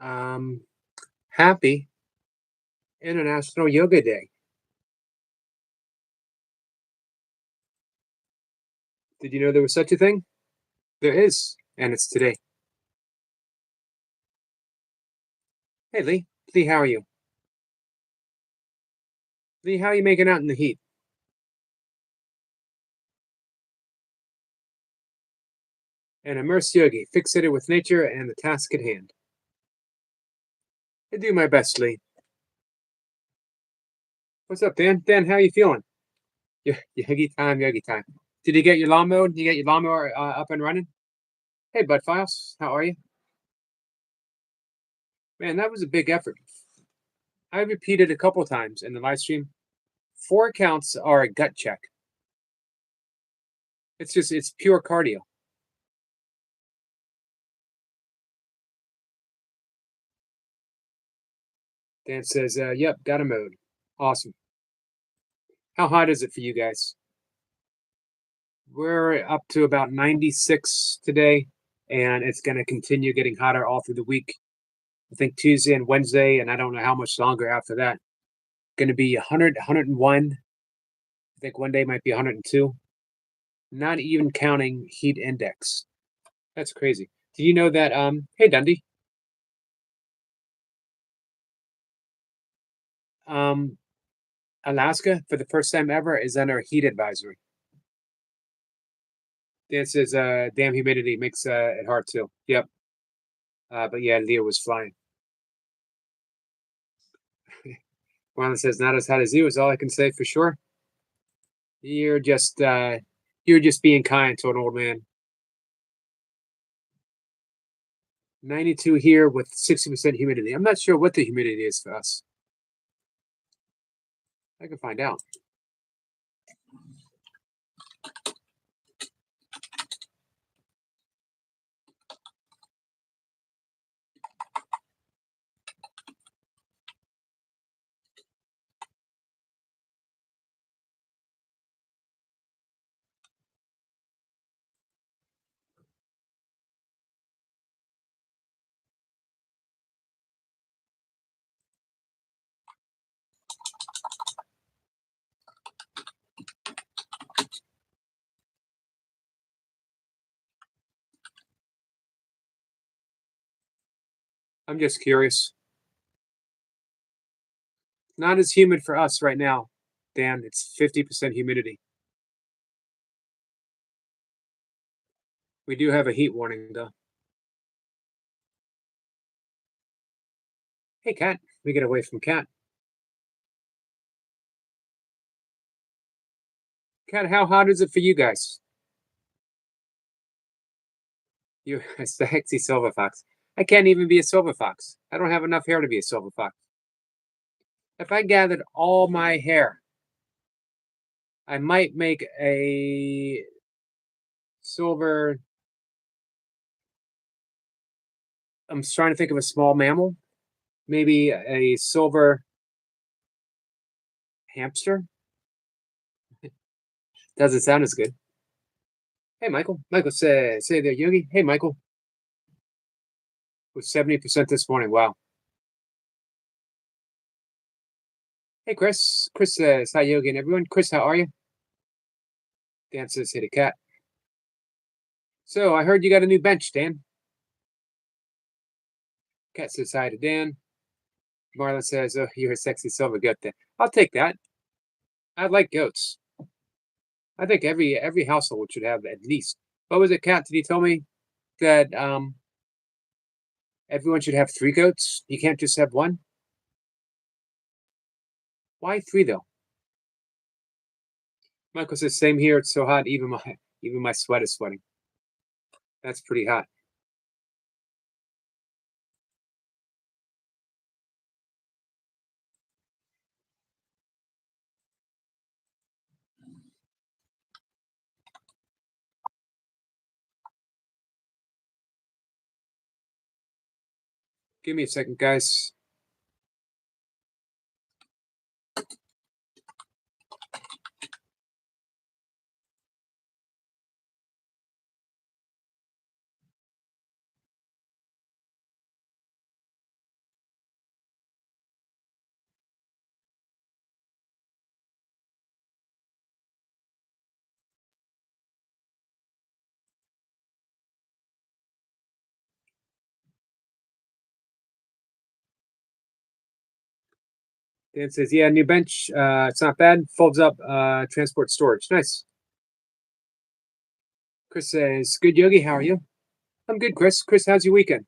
Um, Happy International Yoga Day. Did you know there was such a thing? There is, and it's today. Hey, Lee. Lee, how are you? Lee, how are you making out in the heat? An immersed yogi, fixated with nature and the task at hand. I do my best, Lee. What's up, Dan? Dan, how you feeling? Yogi time, yogi time. Did you get your lawn mowed? Did you get your lawnmower up and running? Hey, Bud Files, how are you? Man, that was a big effort. I repeated a couple times in the live stream. 4 counts are a gut check. It's pure cardio. Dan says, yep, got a mode. Awesome. How hot is it for you guys? We're up to about 96 today, and it's going to continue getting hotter all through the week. I think Tuesday and Wednesday, and I don't know how much longer after that. Going to be 100, 101. I think one day might be 102. Not even counting heat index. That's crazy. Do you know that? Hey, Dundee. Um, Alaska, for the first time ever, is under a heat advisory. Dan says, damn humidity makes it hard too. Yep. But yeah, Leo was flying. Ron says, not as hot as you is all I can say for sure. You're just being kind to an old man. 92 here with 60% humidity. I'm not sure what the humidity is for us. I can find out. I'm just curious. Not as humid for us right now, Dan. It's 50% humidity. We do have a heat warning though. Hey, Cat. We get away from Cat. Cat, how hot is it for you guys? You a sexy silver fox. I can't even be a silver fox. I don't have enough hair to be a silver fox. If I gathered all my hair, I might make a silver. I'm trying to think of a small mammal. Maybe a silver hamster. Doesn't sound as good. Hey, Michael. Michael, say there, Yogi. Hey, Michael. Was 70% this morning. Wow. Hey, Chris. Chris says hi, Yogi, and everyone. Chris, how are you? Dan says hey to Cat. So I heard you got a new bench, Dan. Cat says hi to Dan. Marlon says, "Oh, you're a sexy silver goat." Dan. I'll take that. I like goats. I think every household should have at least. What was it, Cat? Did you tell me that everyone should have 3 goats? You can't just have one. Why 3 though? Michael says, "Same here. It's so hot. Even my sweat is sweating. That's pretty hot." Give me a second, guys. Dan says, yeah, new bench. It's not bad. Folds up, transport storage. Nice. Chris says, good Yogi, how are you? I'm good, Chris. Chris, how's your weekend?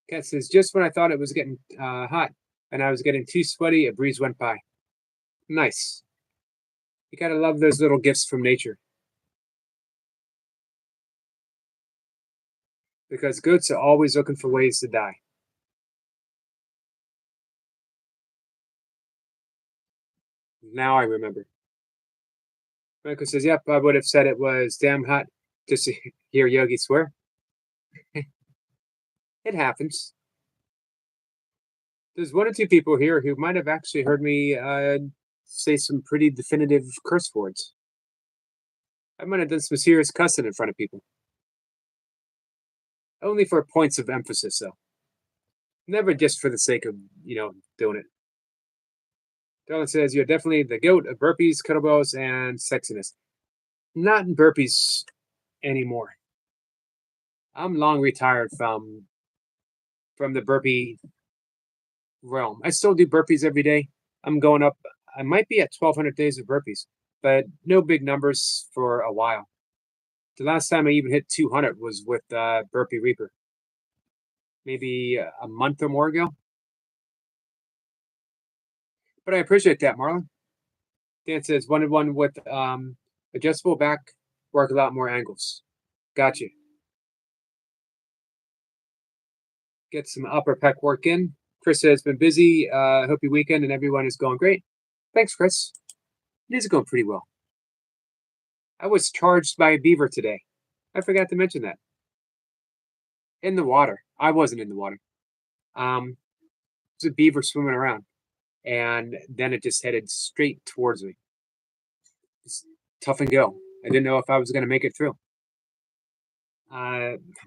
Kat says, just when I thought it was getting hot and I was getting too sweaty, a breeze went by. Nice. You gotta love those little gifts from nature. Because goats are always looking for ways to die. Now I remember. Michael says, yep, I would have said it was damn hot just to hear Yogi swear. It happens. There's one or two people here who might have actually heard me say some pretty definitive curse words. I might have done some serious cussing in front of people. Only for points of emphasis, though. Never just for the sake of, doing it. Darlin says, you're definitely the goat of burpees, kettlebells, and sexiness. Not in burpees anymore. I'm long retired from the burpee realm. I still do burpees every day. I'm going up. I might be at 1,200 days of burpees, but no big numbers for a while. The last time I even hit 200 was with Burpee Reaper, maybe a month or more ago. But I appreciate that, Marlon. Dan says one with adjustable back, work a lot more angles. Got you. Get some upper pec work in. Chris says, been busy. Hope your weekend and everyone is going great. Thanks, Chris. It is going pretty well. I was charged by a beaver today. I forgot to mention that. In the water. I wasn't in the water. There's a beaver swimming around. And then it just headed straight towards me. It's tough and go. I didn't know if I was going to make it through.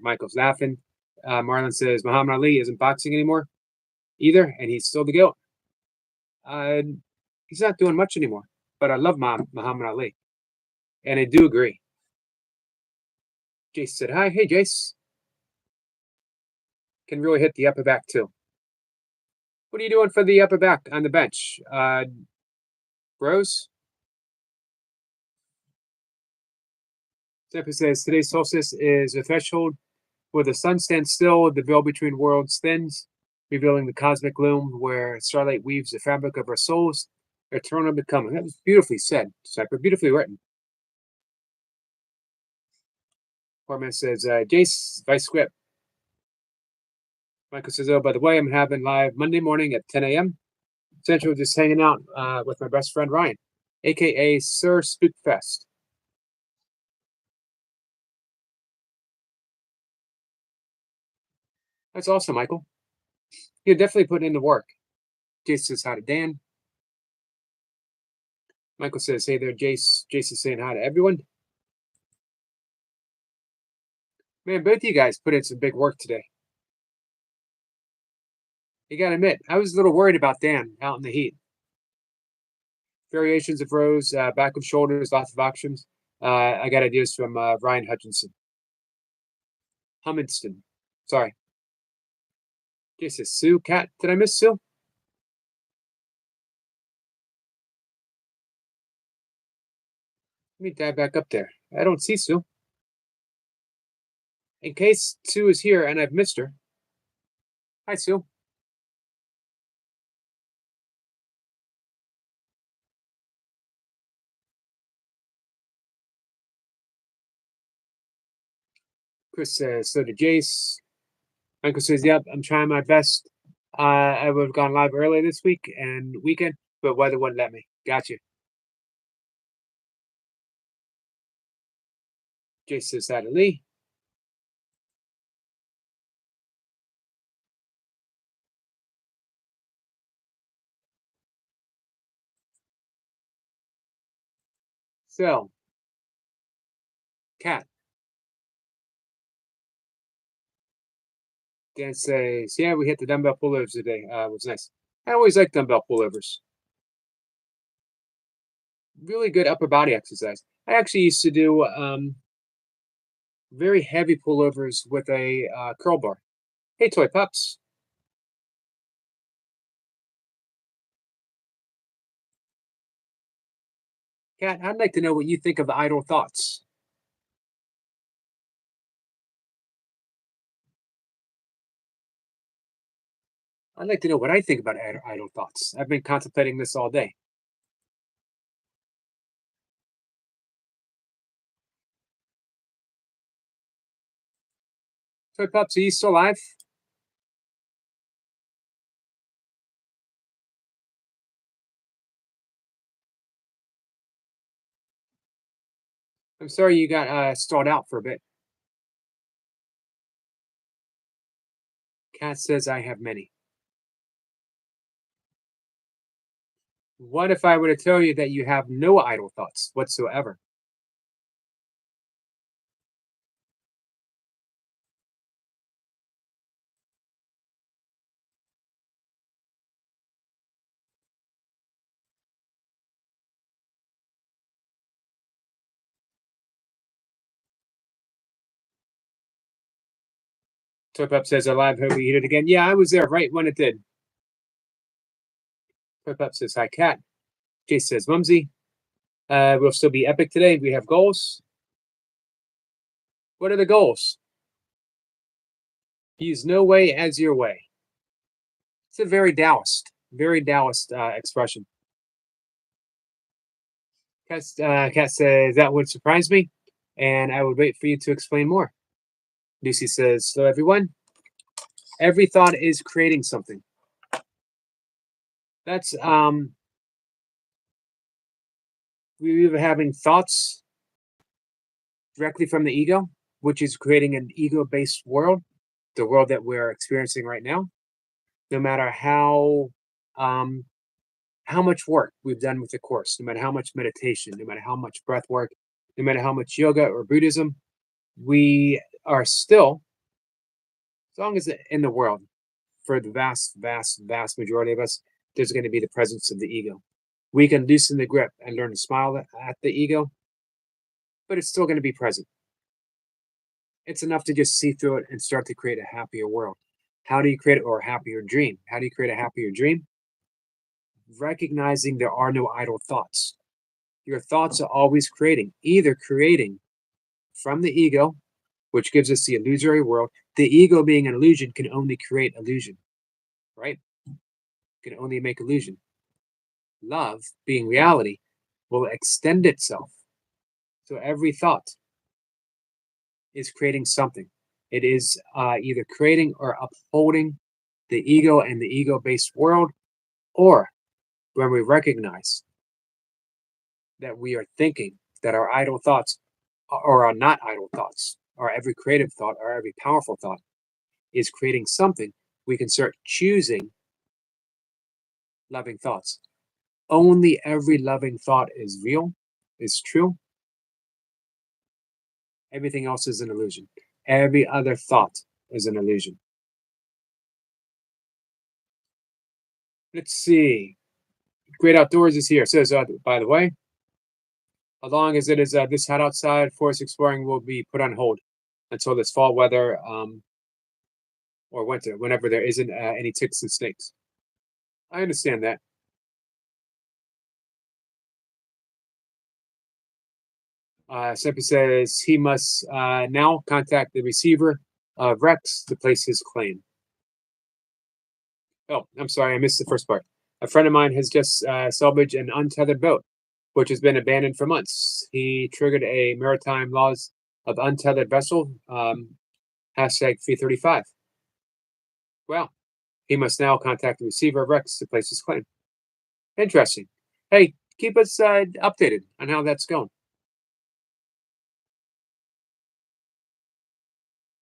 Michael's laughing. Marlon says Muhammad Ali isn't boxing anymore either, and he's still the GOAT. He's not doing much anymore, but I love Muhammad Ali, and I do agree. Jace said hi. Hey, Jace. Can really hit the upper back too. What are you doing for the upper back on the bench? Bros? Stephen says today's solstice is a threshold where the sun stands still, the veil between worlds thins, revealing the cosmic loom where starlight weaves the fabric of our souls, eternal becoming. That was beautifully said, Sniper, beautifully written. Foreman says, Jace, Vice Script. Michael says, oh, by the way, I'm having live Monday morning at 10 a.m. Central, just hanging out with my best friend Ryan, aka Sir Spookfest. That's awesome, Michael. You're definitely putting in the work. Jace says hi to Dan. Michael says, hey there, Jace. Jace is saying hi to everyone. Man, both of you guys put in some big work today. You gotta admit, I was a little worried about Dan out in the heat. Variations of rows, back of shoulders, lots of options. I got ideas from Ryan Hutchinson. Humminston. Sorry. Jace says, Sue, Cat. Did I miss Sue? Let me dive back up there. I don't see Sue. In case Sue is here and I've missed her. Hi, Sue. Chris says, so did Jace. Michael says, yep, I'm trying my best. I would have gone live early this week and weekend, but weather wouldn't let me. Gotcha. Jace says, hi to Lee. So, Cat. Dan says, yeah, we hit the dumbbell pullovers today. It was nice. I always like dumbbell pullovers. Really good upper body exercise. I actually used to do very heavy pullovers with a curl bar. Hey, Toy Pups. Cat, I'd like to know what you think of the idle thoughts. I'd like to know what I think about idle thoughts. I've been contemplating this all day. Toy Pups, are you still alive? I'm sorry you got stalled out for a bit. Cat says I have many. What if I were to tell you that you have no idle thoughts whatsoever? Toy Pup says alive, hope we eat it again. Yeah, I was there right when it did. Toy Pup says hi, Cat. Jace says Mumsy. We'll still be epic today. We have goals. What are the goals? Use no way as your way. It's a very Taoist expression. Cat says that would surprise me, and I would wait for you to explain more. Lucy says, "So everyone, every thought is creating something." That's we were having thoughts directly from the ego, which is creating an ego-based world, the world that we're experiencing right now. No matter um, how much work we've done with the course, no matter how much meditation, no matter how much breath work, no matter how much yoga or Buddhism, we are still, as long as in the world, for the vast majority of us, there's going to be the presence of the ego. We can loosen the grip and learn to smile at the ego, but it's still going to be present. It's enough to just see through it and start to create a happier world. How do you create it, or a happier dream? How do you create a happier dream? Recognizing there are no idle thoughts. Your thoughts are always creating, either creating from the ego, which gives us the illusory world. The ego being an illusion can only create illusion, right? Can only make illusion. Love, being reality, will extend itself. So every thought is creating something. It is either creating or upholding the ego and the ego based world, or when we recognize that we are thinking, that our idle thoughts or are not idle thoughts, or every creative thought or every powerful thought is creating something, we can start choosing loving thoughts. Only every loving thought is real, is true. Everything else is an illusion. Every other thought is an illusion. Let's see. Great Outdoors is here. Says, by the way, as long as it is this hot outside, forest exploring will be put on hold until this fall weather or winter, whenever there isn't any ticks and snakes. I understand that. Semper says he must now contact the receiver of Rex to place his claim. Oh, I'm sorry, I missed the first part. A friend of mine has just salvaged an untethered boat, which has been abandoned for months. He triggered a maritime laws of untethered vessel, hashtag 335. Well, he must now contact the receiver of Rex to place his claim. Interesting. Hey, keep us updated on how that's going.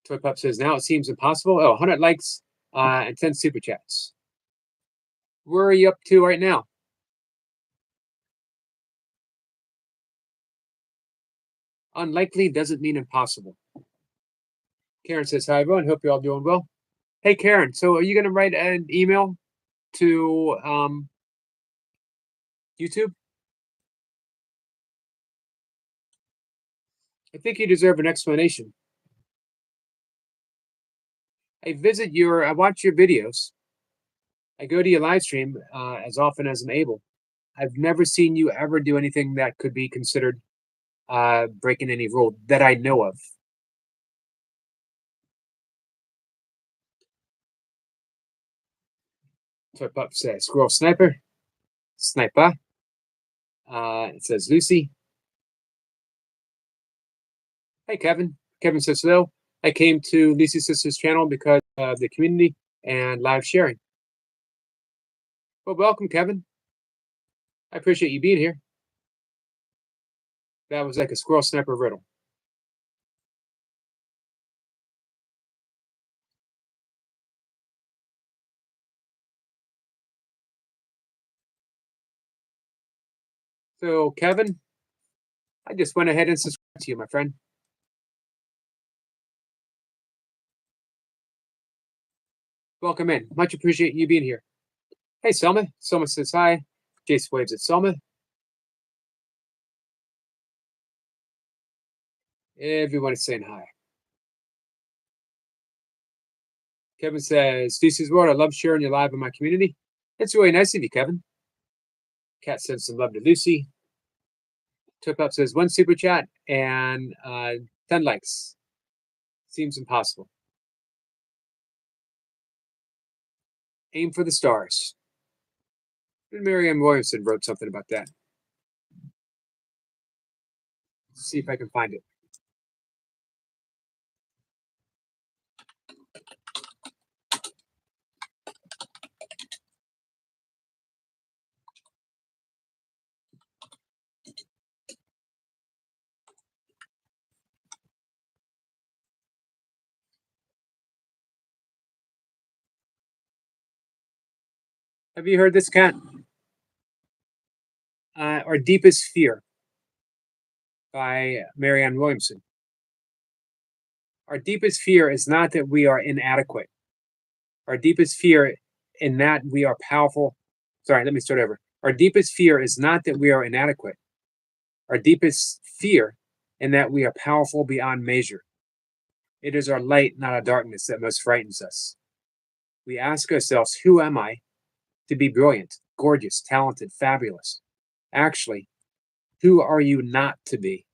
Toy Pup says, now it seems impossible. Oh, 100 likes and 10 super chats. Where are you up to right now? Unlikely doesn't mean impossible. Karen says, hi, everyone. Hope you're all doing well. Hey, Karen, so are you going to write an email to YouTube? I think you deserve an explanation. I watch your videos. I go to your live stream as often as I'm able. I've never seen you ever do anything that could be considered breaking any rule that I know of. Toy Pup says Squirrel Sniper, Sniper. It says Lucy. Hey, Kevin. Kevin says hello. I came to Lucy's sister's channel because of the community and live sharing. Well, welcome, Kevin. I appreciate you being here. That was like a Squirrel Sniper riddle. So, Kevin, I just went ahead and subscribed to you, my friend. Welcome in. Much appreciate you being here. Hey, Selma. Selma says hi. Jace waves at Selma. Everyone is saying hi. Kevin says, Lucy's World, I love sharing your live in my community. It's really nice of you, Kevin. Kat sends some love to Lucy. Tip Up says, one super chat and 10 likes. Seems impossible. Aim for the stars. And Marianne Williamson wrote something about that. Let's see if I can find it. Have you heard this, Kat? Our Deepest Fear by Marianne Williamson. Our deepest fear is not that we are inadequate. Our deepest fear in that we are powerful. Sorry, let me start over. Our deepest fear is not that we are inadequate. Our deepest fear in that we are powerful beyond measure. It is our light, not our darkness, that most frightens us. We ask ourselves, who am I to be brilliant, gorgeous, talented, fabulous? Actually, who are you not to be?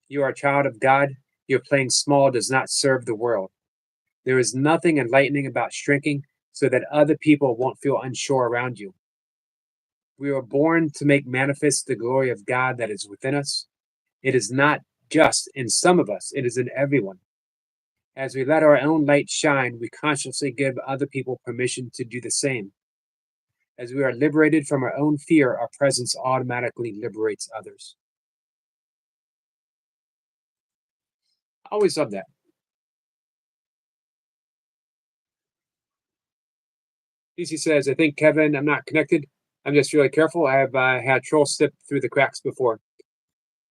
You are a child of God. Your playing small does not serve the world. There is nothing enlightening about shrinking so that other people won't feel unsure around you. We were born to make manifest the glory of God that is within us. It is not just in some of us, it is in everyone. As we let our own light shine, we consciously give other people permission to do the same. As we are liberated from our own fear, our presence automatically liberates others. I always love that. DC says, I think, Kevin, I'm not connected. I'm just really careful. I have had trolls slip through the cracks before.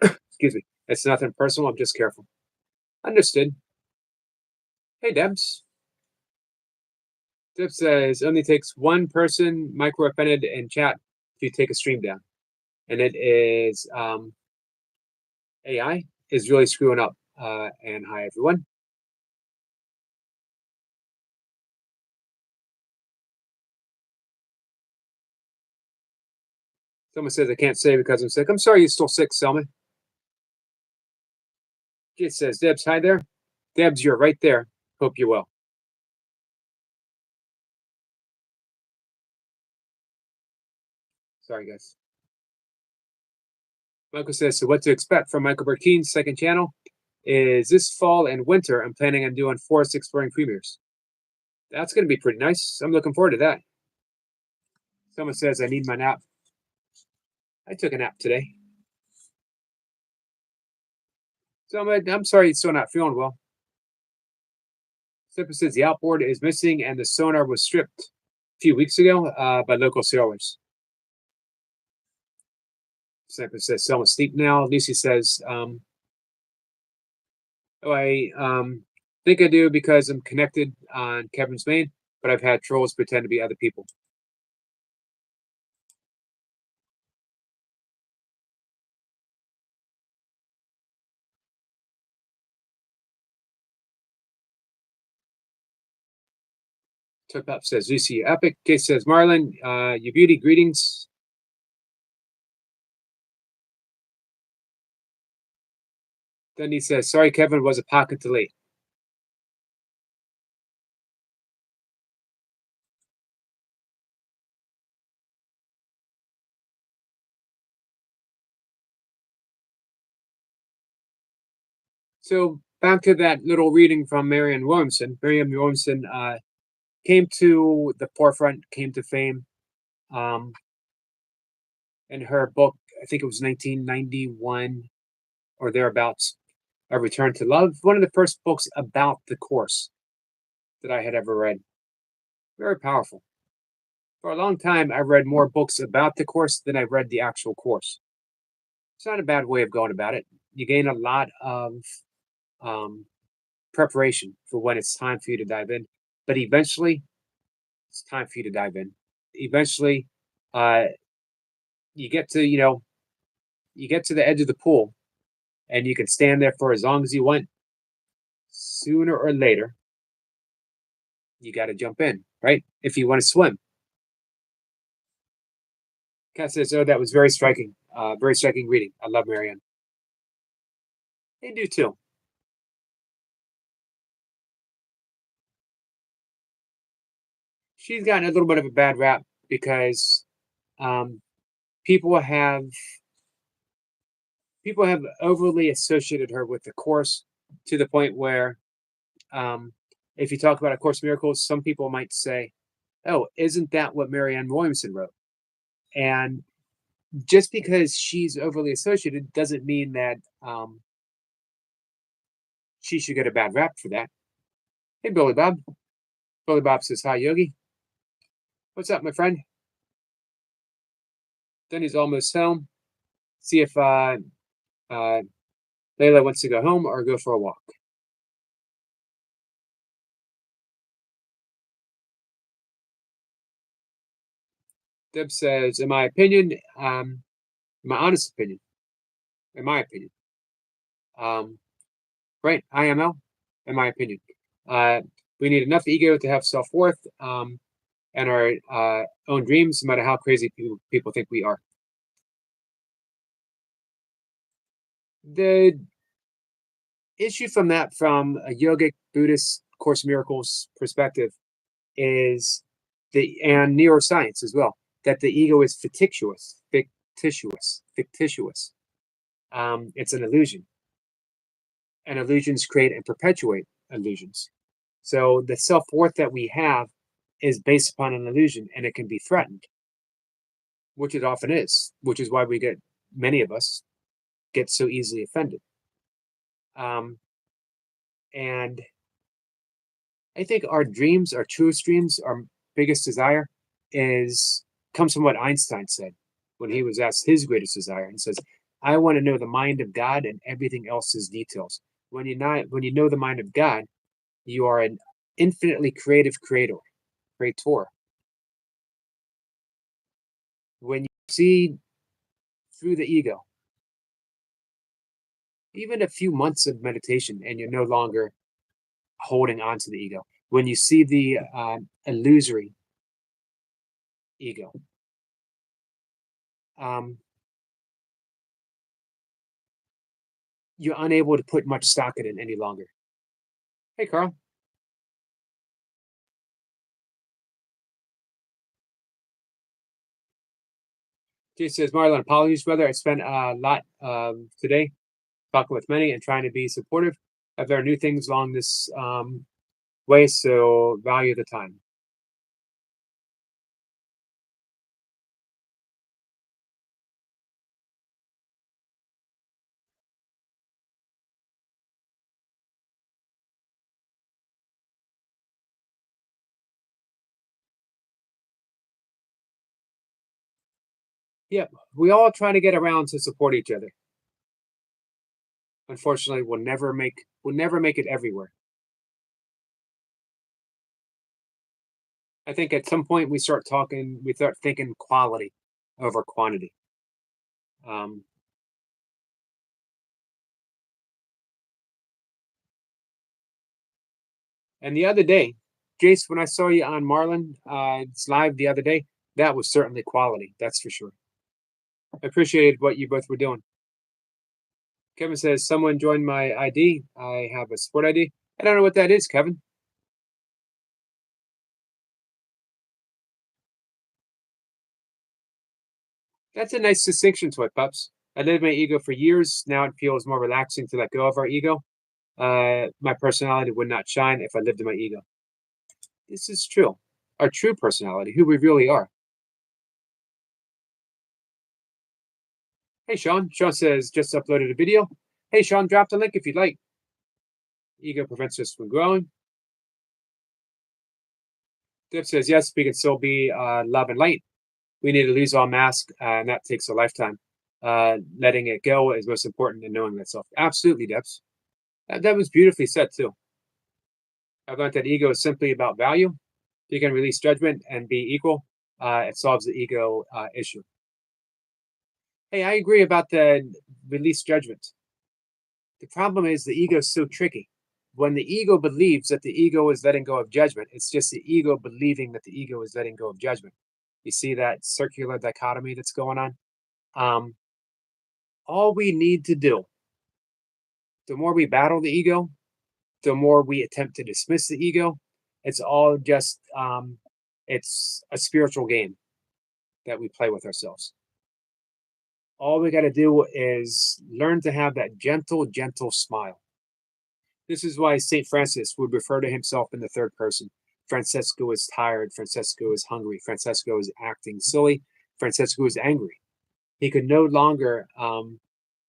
Excuse me. It's nothing personal. I'm just careful. Understood. Hey, Debs. Debs says, only takes one person micro offended in chat to take a stream down. And it is AI is really screwing up. And hi, everyone. Someone says I can't say because I'm sick. I'm sorry you're still sick, Selma. It says, Debs, hi there. Debs, you're right there. Hope you're well. Sorry, guys. Michael says, so what to expect from Michael Burkeen's second channel is this fall and winter, I'm planning on doing forest exploring premieres. That's going to be pretty nice. I'm looking forward to that. Someone says I need my nap. I took a nap today. So I'm sorry you're still not feeling well. Simple says the outboard is missing and the sonar was stripped a few weeks ago by local sailors. Simple says Selma sleep now. Lucy says, I think I do because I'm connected on Kevin's main, but I've had trolls pretend to be other people. Tip up says Lucy Epic. Case says Marlon, your beauty greetings. Then he says, sorry, Kevin, was a pocket delay. So back to that little reading from Marianne Williamson. Marianne Williamson came to the forefront, came to fame um, in her book. I think it was 1991 or thereabouts. A Return to Love, one of the first books about the Course that I had ever read. Very powerful. For a long time, I read more books about the Course than I read the actual Course. It's not a bad way of going about it. You gain a lot of um, preparation for when it's time for you to dive in. But eventually, it's time for you to dive in. Eventually, uh, you get to you get to the edge of the pool, and you can stand there for as long as you want. Sooner or later, you got to jump in, right? If you want to swim. Kat says, "Oh, that was very striking reading. I love Marianne. They do too." She's gotten a little bit of a bad rap because um, people have people have overly associated her with the Course to the point where, um, if you talk about A Course in Miracles, some people might say, "Oh, isn't that what Marianne Williamson wrote?" And just because she's overly associated doesn't mean that she should get a bad rap for that. Hey, Billy Bob. Billy Bob says, "Hi, Yogi. What's up, my friend?" Then he's almost home. See if uh, Layla wants to go home or go for a walk. Deb says, in my opinion, my honest opinion, in my opinion, um, right? IML, in my opinion, uh, we need enough ego to have self worth and our own dreams, no matter how crazy people think we are. The issue from a yogic Buddhist Course in Miracles perspective, is and neuroscience as well, that the ego is fictitious. It's an illusion, and illusions create and perpetuate illusions. So the self worth that we have is based upon an illusion, and it can be threatened, which it often is, which is why many of us get so easily offended. Um, and I think our dreams, our truest dreams, our biggest desire is comes from what Einstein said when he was asked his greatest desire, and says, "I want to know the mind of God, and everything else is details." When you know the mind of God, you are an infinitely creator. When you see through the ego, even a few months of meditation, and you're no longer holding on to the ego. When you see the illusory ego, um, you're unable to put much stock in it any longer. Hey, Carl. Jay says, Marlon, apologies, brother. I spent a lot today talking with many and trying to be supportive. If there are new things along this way, so value the time. Yep, we all try to get around to support each other. Unfortunately, we'll never make it everywhere. I think at some point we start thinking quality over quantity. Um, and the other day, Jace, when I saw you on Marlin, it's live the other day, that was certainly quality. That's for sure. I appreciated what you both were doing. Kevin says, someone joined my ID. I have a sport ID. I don't know what that is, Kevin. That's a nice distinction, Toy Pups. I lived my ego for years. Now it feels more relaxing to let go of our ego. My personality would not shine if I lived in my ego. This is true. Our true personality, who we really are. Hey, Sean. Sean says, just uploaded a video. Hey, Sean, drop the link if you'd like. Ego prevents us from growing. Dip says, yes, we can still be love and light. We need to lose all mask, and that takes a lifetime. Letting it go is most important in knowing that self. Absolutely, Dips. That was beautifully said, too. I've learned that ego is simply about value. If you can release judgment and be equal, it solves the ego issue. Hey, I agree about the release judgment. The problem is the ego is so tricky. When the ego believes that the ego is letting go of judgment, it's just the ego believing that the ego is letting go of judgment. You see that circular dichotomy that's going on? All we need to do, the more we battle the ego, the more we attempt to dismiss the ego, it's all just, it's a spiritual game that we play with ourselves. All we got to do is learn to have that gentle, gentle smile. This is why St. Francis would refer to himself in the third person. Francesco is tired. Francesco is hungry. Francesco is acting silly. Francesco is angry. He could no longer,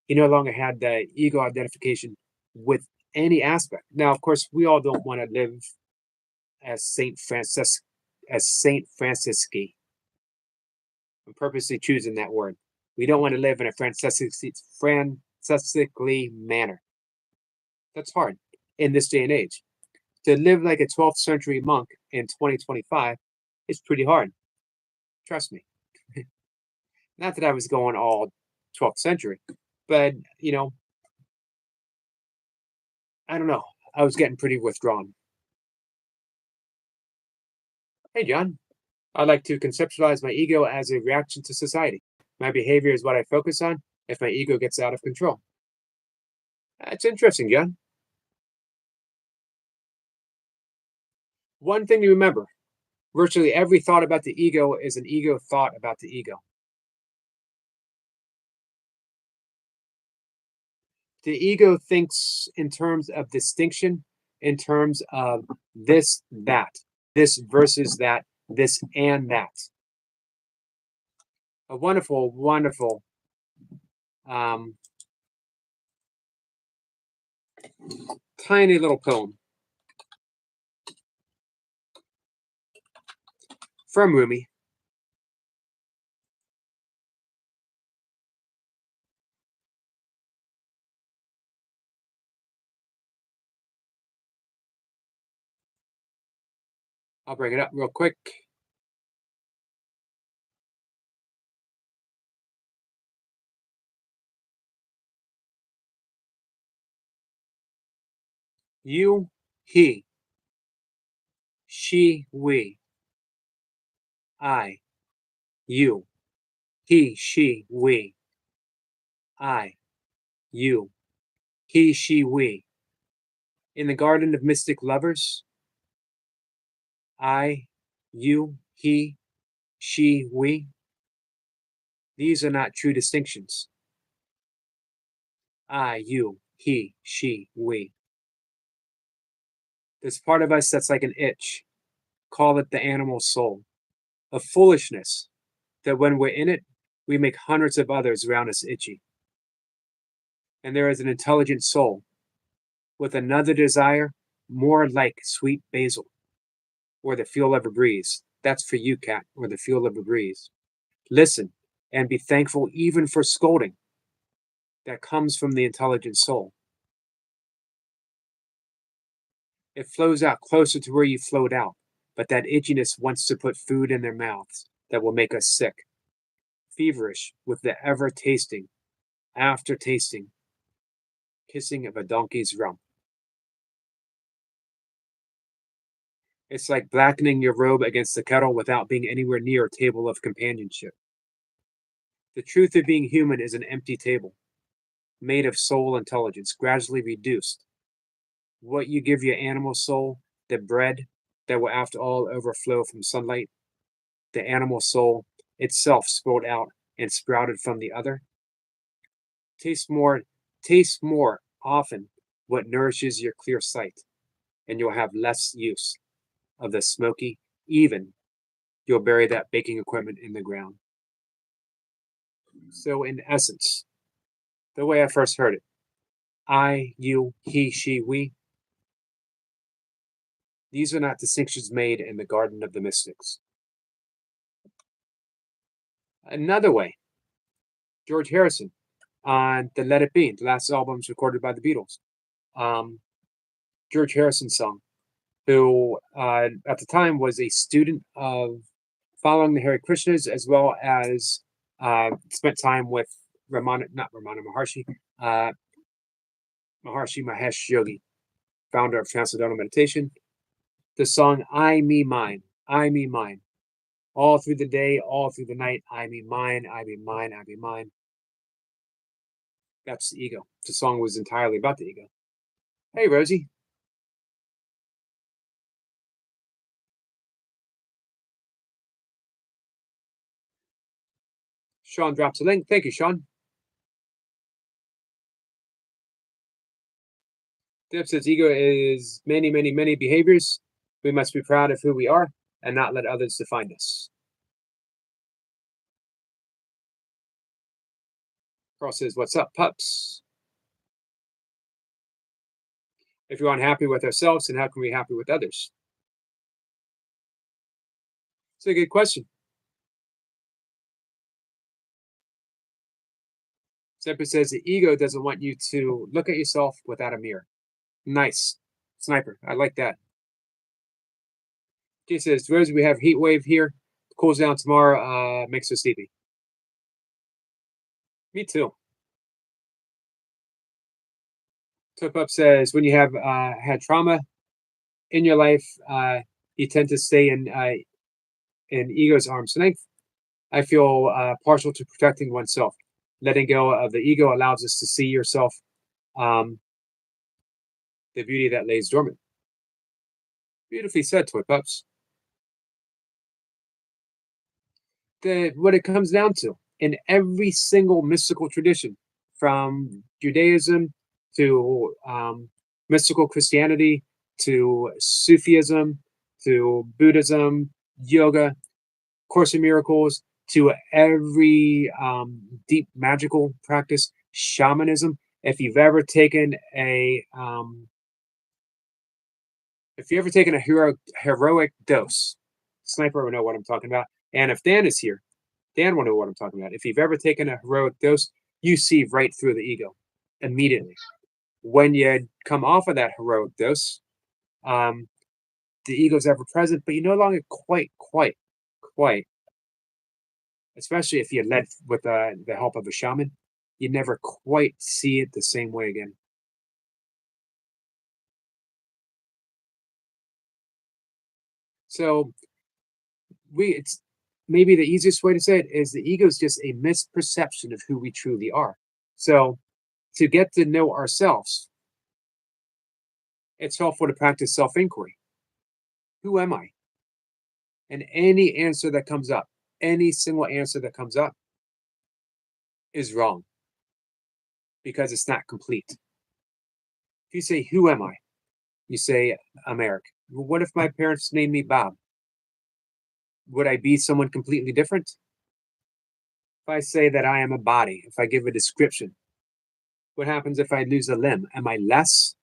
he no longer had the ego identification with any aspect. Now, of course, we all don't want to live as Saint Francisci. I'm purposely choosing that word. We don't want to live in a Franciscally manner. That's hard in this day and age. To live like a 12th century monk in 2025 is pretty hard. Trust me. Not that I was going all 12th century, but I don't know. I was getting pretty withdrawn. Hey, John. I like to conceptualize my ego as a reaction to society. My behavior is what I focus on if my ego gets out of control. That's interesting, John. One thing to remember, virtually every thought about the ego is an ego thought about the ego. The ego thinks in terms of distinction, in terms of this, that, this versus that, this and that. A wonderful, wonderful tiny little poem from Rumi. I'll bring it up real quick. You, he, she, we, I, you, he, she, we, I, you, he, she, we. In the garden of mystic lovers, I, you, he, she, we. These are not true distinctions. I, you, he, she, we. There's part of us that's like an itch. Call it the animal soul. A foolishness that when we're in it, we make hundreds of others around us itchy. And there is an intelligent soul with another desire more like sweet basil or the feel of a breeze. That's for you, cat, or the feel of a breeze. Listen and be thankful even for scolding that comes from the intelligent soul. It flows out closer to where you flowed out, but that itchiness wants to put food in their mouths that will make us sick, feverish with the ever tasting, after tasting, kissing of a donkey's rump. It's like blackening your robe against the kettle without being anywhere near a table of companionship. The truth of being human is an empty table, made of soul intelligence, gradually reduced. What you give your animal soul, the bread that will after all overflow from sunlight, the animal soul itself spilled out and sprouted from the other. Taste more, taste more often what nourishes your clear sight, and you'll have less use of the smoky, even you'll bury that baking equipment in the ground. So, in essence, the way I first heard it, I, you, he, she, we, these are not distinctions made in the Garden of the Mystics. Another way, George Harrison on the Let It Be, the last albums recorded by the Beatles. George Harrison song, who at the time was a student of following the Hare Krishnas, as well as spent time with not Ramana Maharshi, uh, Maharshi Mahesh Yogi, founder of Transcendental Meditation. The song I, Me, Mine, I, Me, Mine. All through the day, all through the night, I, Me, Mine, I, Me, Mine, I, Me, Mine. That's the ego. The song was entirely about the ego. Hey, Rosie. Sean drops a link. Thank you, Sean. Deb says ego is many, many, many behaviors. We must be proud of who we are and not let others define us. Carl says, what's up, pups? If we're unhappy with ourselves, then how can we be happy with others? It's a good question. Sniper says the ego doesn't want you to look at yourself without a mirror. Nice. Sniper, I like that. Jay says, Rose, we have heat wave here. Cools down tomorrow, makes us sleepy. Me too. Tip Up says, when you have had trauma in your life, you tend to stay in ego's arm's length. I feel partial to protecting oneself. Letting go of the ego allows us to see yourself, the beauty that lays dormant. Beautifully said, Toy Pups. What it comes down to in every single mystical tradition, from Judaism to mystical Christianity to Sufism to Buddhism, yoga, Course in Miracles, to every deep magical practice, shamanism. If you've ever taken a heroic dose, Sniper will know what I'm talking about. And if Dan is here, Dan will know what I'm talking about. If you've ever taken a heroic dose, you see right through the ego immediately. When you come off of that heroic dose, the ego's ever present, but you no longer quite, especially if you're led with the help of a shaman, you never quite see it the same way again. So it's maybe the easiest way to say it is the ego is just a misperception of who we truly are. So to get to know ourselves, it's helpful to practice self-inquiry. Who am I? And any answer that comes up, any single answer that comes up is wrong because it's not complete. If you say, who am I? You say, I'm Eric. Well, what if my parents named me Bob? Would I be someone completely different? If I say that I am a body, if I give a description, what happens if I lose a limb? Am I less?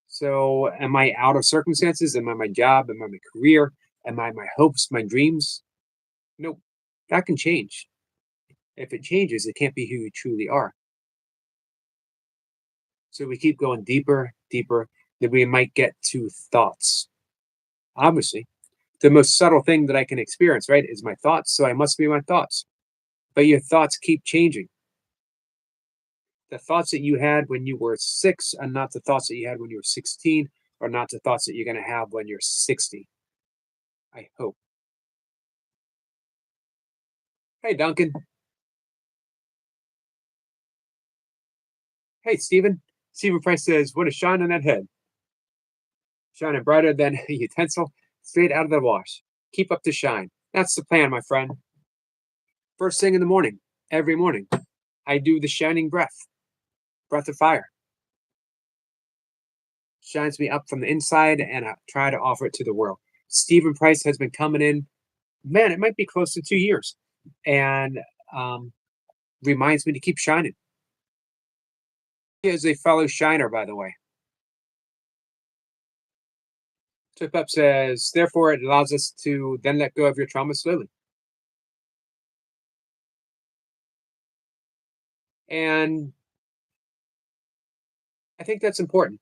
So, am I out of circumstances? Am I my job? Am I my career? Am I my hopes, my dreams? Nope. That can change. If it changes, it can't be who you truly are. So we keep going deeper, deeper, then we might get to thoughts. Obviously, the most subtle thing that I can experience, right, is my thoughts. So I must be my thoughts. But your thoughts keep changing. The thoughts that you had when you were 6 are not the thoughts that you had when you were 16 are not the thoughts that you're going to have when you're 60. I hope. Hey, Duncan. Hey, Stephen. Stephen Price says, "What a shine on that head. Shining brighter than a utensil straight out of the wash. Keep up the shine. That's the plan, my friend. First thing in the morning, every morning, I do the shining breath of fire. Shines me up from the inside, and I try to offer it to the world." Stephen Price has been coming in, man, it might be close to 2 years, and um, reminds me to keep shining. He is a fellow shiner, by the way. Tip Up says, therefore, it allows us to then let go of your trauma slowly. And I think that's important.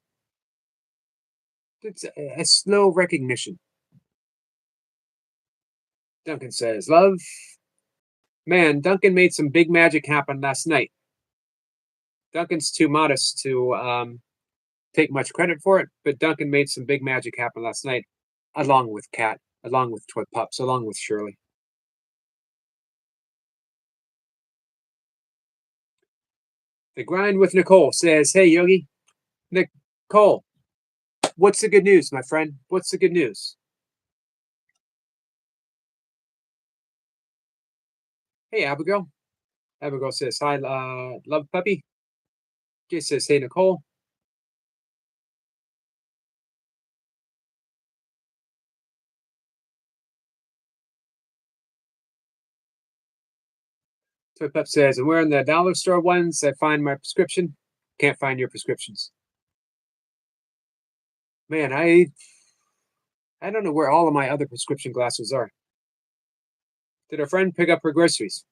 It's a slow recognition. Duncan says, love. Man, Duncan made some big magic happen last night. Duncan's too modest to take much credit for it, but Duncan made some big magic happen last night, along with Kat, along with Toy Pups, along with Shirley. The Grind with Nicole says, hey, Yogi. Nicole, what's the good news, my friend? What's the good news? Hey, Abigail. Abigail says, hi, love puppy. Jay says, hey, Nicole. Toy Pup says, I'm wearing the dollar store ones. I find my prescription. Can't find your prescriptions. Man, I don't know where all of my other prescription glasses are. Did a friend pick up her groceries?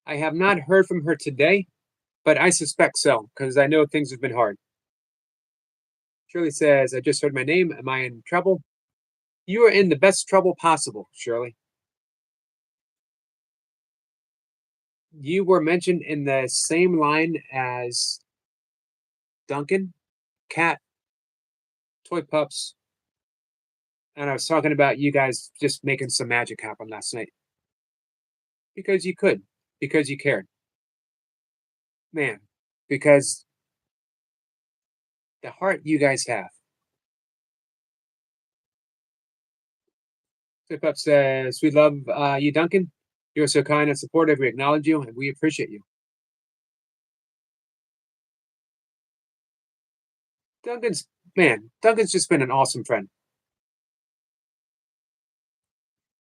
I have not heard from her today, but I suspect so, because I know things have been hard. Shirley says, I just heard my name. Am I in trouble? You are in the best trouble possible, Shirley. You were mentioned in the same line as Duncan, Cat, Toy Pups, and I was talking about you guys just making some magic happen last night. Because you could, because you cared. Man, because the heart you guys have. Toy Pups says, we love you, Duncan. You're so kind and supportive. We acknowledge you and we appreciate you. Duncan's just been an awesome friend.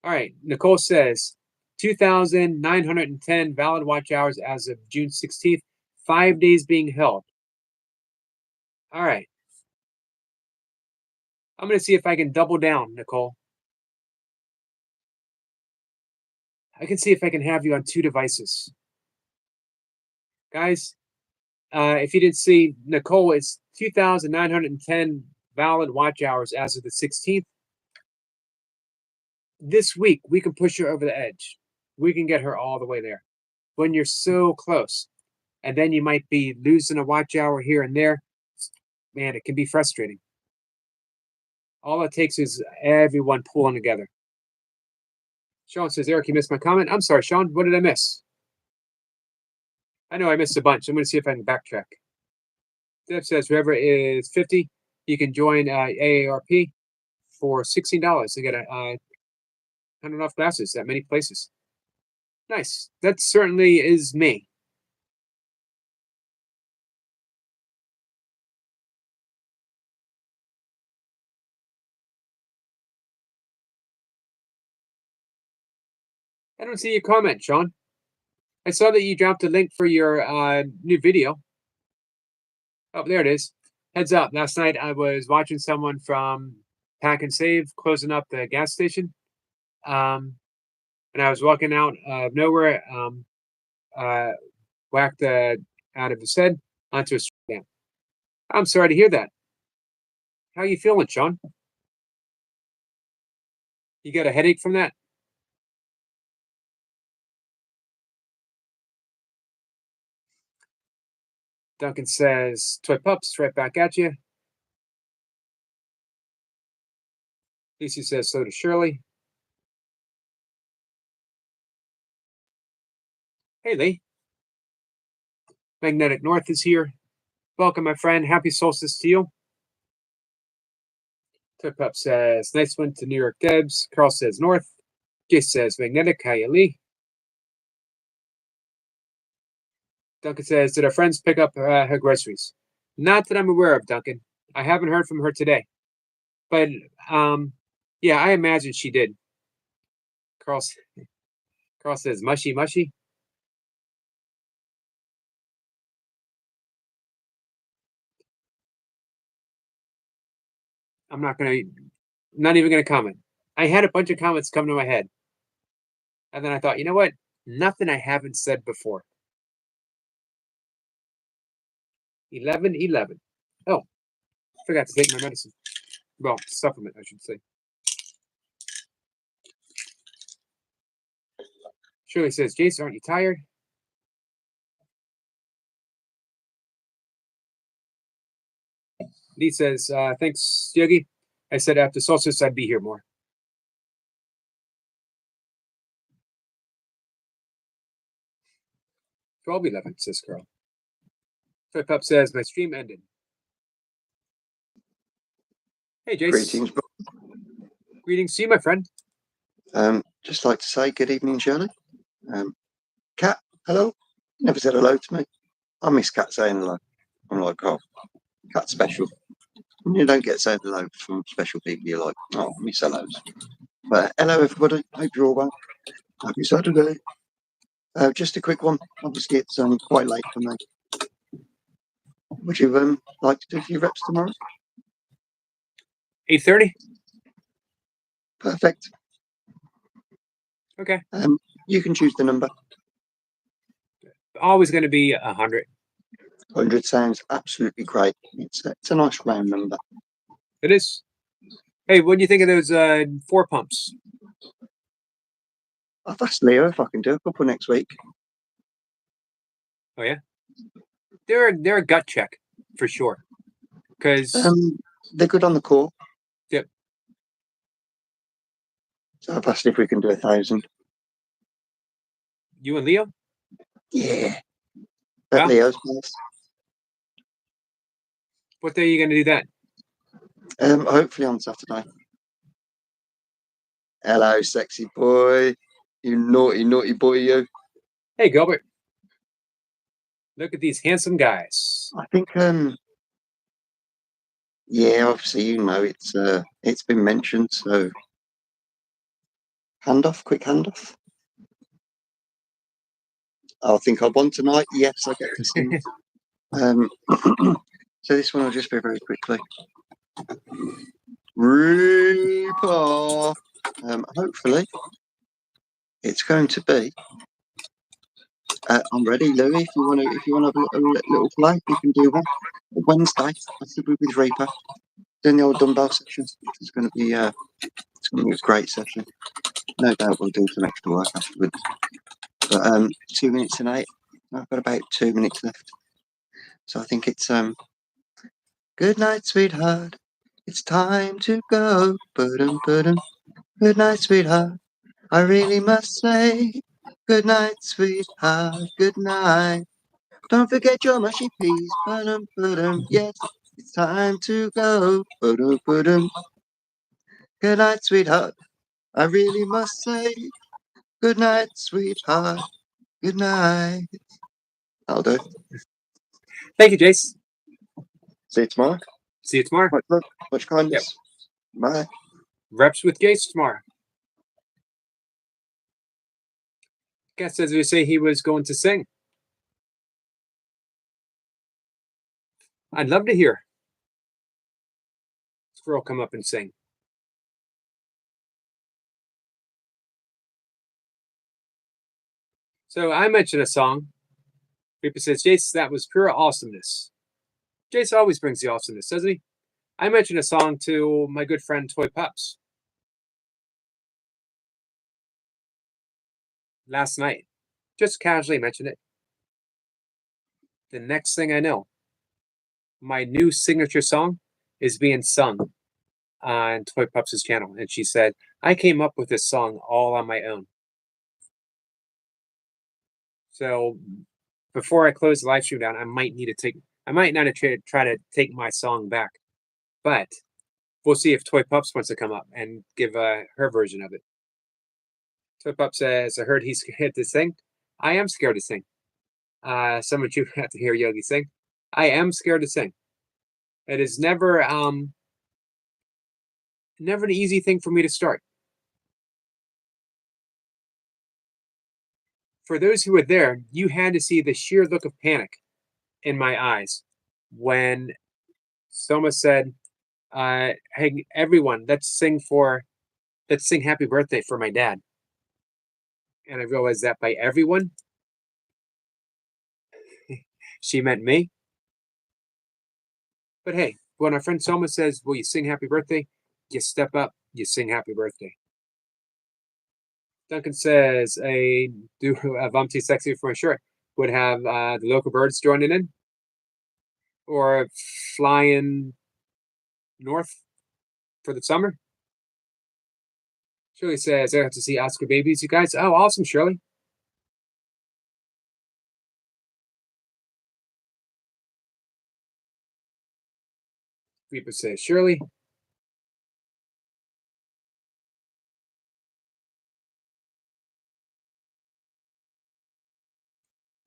All right, Nicole says 2,910 valid watch hours as of June 16th, 5 days being held. All right. I'm going to see if I can double down, Nicole. I can see if I can have you on 2 devices. Guys, if you didn't see, Nicole, it's 2,910 valid watch hours as of the 16th. This week, we can push her over the edge. We can get her all the way there. When you're so close, and then you might be losing a watch hour here and there, man, it can be frustrating. All it takes is everyone pulling together. Sean says, Eric, you missed my comment. I'm sorry, Sean. What did I miss? I know I missed a bunch. I'm going to see if I can backtrack. Deb says, whoever is 50, you can join AARP for $16 to get a 100 off glasses at many places. Nice. That certainly is me. I don't see your comment, Sean. I saw that you dropped a link for your new video. Oh, there it is. Heads up. Last night I was watching someone from Pack and Save closing up the gas station. And I was walking out of nowhere, uh, whacked out of his head onto a street lamp. I'm sorry to hear that. How you feeling, Sean? You got a headache from that? Duncan says, Toy Pups, right back at you. Lucy says so to Shirley. Hey, Lee. Magnetic North is here. Welcome, my friend. Happy solstice to you. Tip Up says, nice one to New York Debs. Carl says North. Jace says Magnetic. Hiya, Lee. Duncan says, did our friends pick up her groceries? Not that I'm aware of, Duncan. I haven't heard from her today. But, yeah, I imagine she did. Carl says, mushy, mushy. I'm not even gonna comment. I had a bunch of comments come to my head. And then I thought, you know what? Nothing I haven't said before. 11:11. Oh, forgot to take my medicine. Well, supplement, I should say. Shirley says, Jace, aren't you tired? Lee says, thanks, Yogi. I said after solstice I'd be here more. 12:11, says Carl. Flip Up says, my stream ended. Hey, Jace. Greetings. Greetings to you, my friend. Just like to say good evening, Shirley. Kat, hello. Never said hello to me. I miss Kat saying hello. I'm like, oh, Kat's special. And you don't get saying hello from special people. You're like, oh, I miss hellos. But hello, everybody. Hope you're all well. Happy Saturday. Just a quick one. Obviously, it's quite late for me. Would you like to do a few reps tomorrow? 8:30. Perfect. Okay. You can choose the number. Always going to be 100. 100 sounds absolutely great. It's a nice round number. It is. Hey, what do you think of those 4 pumps? I've asked Leo if I can do a couple next week. Oh yeah, they're a gut check for sure. Because they're good on the core. Yep. So I've asked if we can do 1,000. You and Leo? Yeah. At Leo's place. What day are you going to do that? Hopefully on Saturday. Hello, sexy boy. You naughty, naughty boy, you. Hey, Gilbert. Look at these handsome guys. I think, yeah, obviously, you know, it's been mentioned, so quick handoff. I think I won tonight. Yes, I get to see. So this one will just be very quickly. Reaper. Hopefully, it's going to be. I'm ready, Louis. If you want to have a little play, you can do one. Wednesday, I should be with Reaper doing the old dumbbell session. It's going to be a great session. No doubt we'll do some extra work afterwards. But 2 minutes and 8. I've got about 2 minutes left. So I think it's good night, sweetheart. It's time to go. Good night, sweetheart. I really must say, good night, sweetheart. Good night. Don't forget your mushy peas. Yes, it's time to go. Good night, sweetheart. I really must say, good night, sweetheart. Good night. I'll do. Thank you, Jace. See you tomorrow. See you tomorrow. Much kindness. Yep. Bye. Reps with Jace tomorrow. Guess as we say, he was going to sing. I'd love to hear Squirrel come up and sing. So I mentioned a song. People says, Jace, that was pure awesomeness. Jace always brings the awesomeness, doesn't he? I mentioned a song to my good friend Toy Pups last night. Just casually mentioned it. The next thing I know, my new signature song is being sung on Toy Pups' channel, and she said, "I came up with this song all on my own." So before I close the live stream down, I might not try to take my song back, but we'll see if Toy Pups wants to come up and give her version of it. Toy Pup says, "I heard he's scared to sing. I am scared to sing. Some of you have to hear Yogi sing. I am scared to sing. It is never an easy thing for me to start. For those who were there, you had to see the sheer look of panic in my eyes when Soma said, "Hey, everyone, let's sing Happy Birthday for my dad." And I realized that by everyone, she meant me. But hey, when our friend Soma says, "Will you sing Happy Birthday?" You step up, you sing Happy Birthday. Duncan says, "A duo of I'm Too Sexy for My Shirt would have the local birds joining in, or flying north for the summer." Shirley says, "I have to see Oscar babies, you guys." Oh, awesome, Shirley. Reaper says, "Shirley."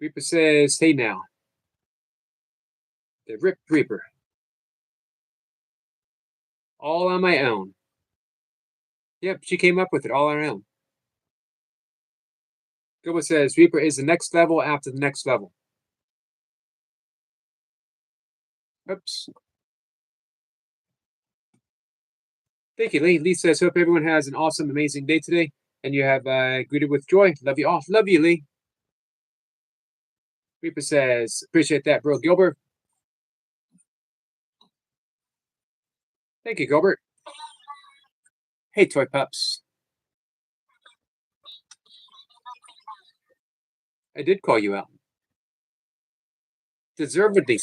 Reaper says, "Hey now." The Rip Reaper. All on my own. Yep, she came up with it all on her own. Gilbert says, "Reaper is the next level after the next level." Oops. Thank you, Lee. Lee says, "Hope everyone has an awesome, amazing day today, and you have greeted with joy. Love you all." Love you, Lee. Reaper says, "Appreciate that, bro, Gilbert." Thank you, Gilbert. Hey, Toy Pups. I did call you out. Deservedly.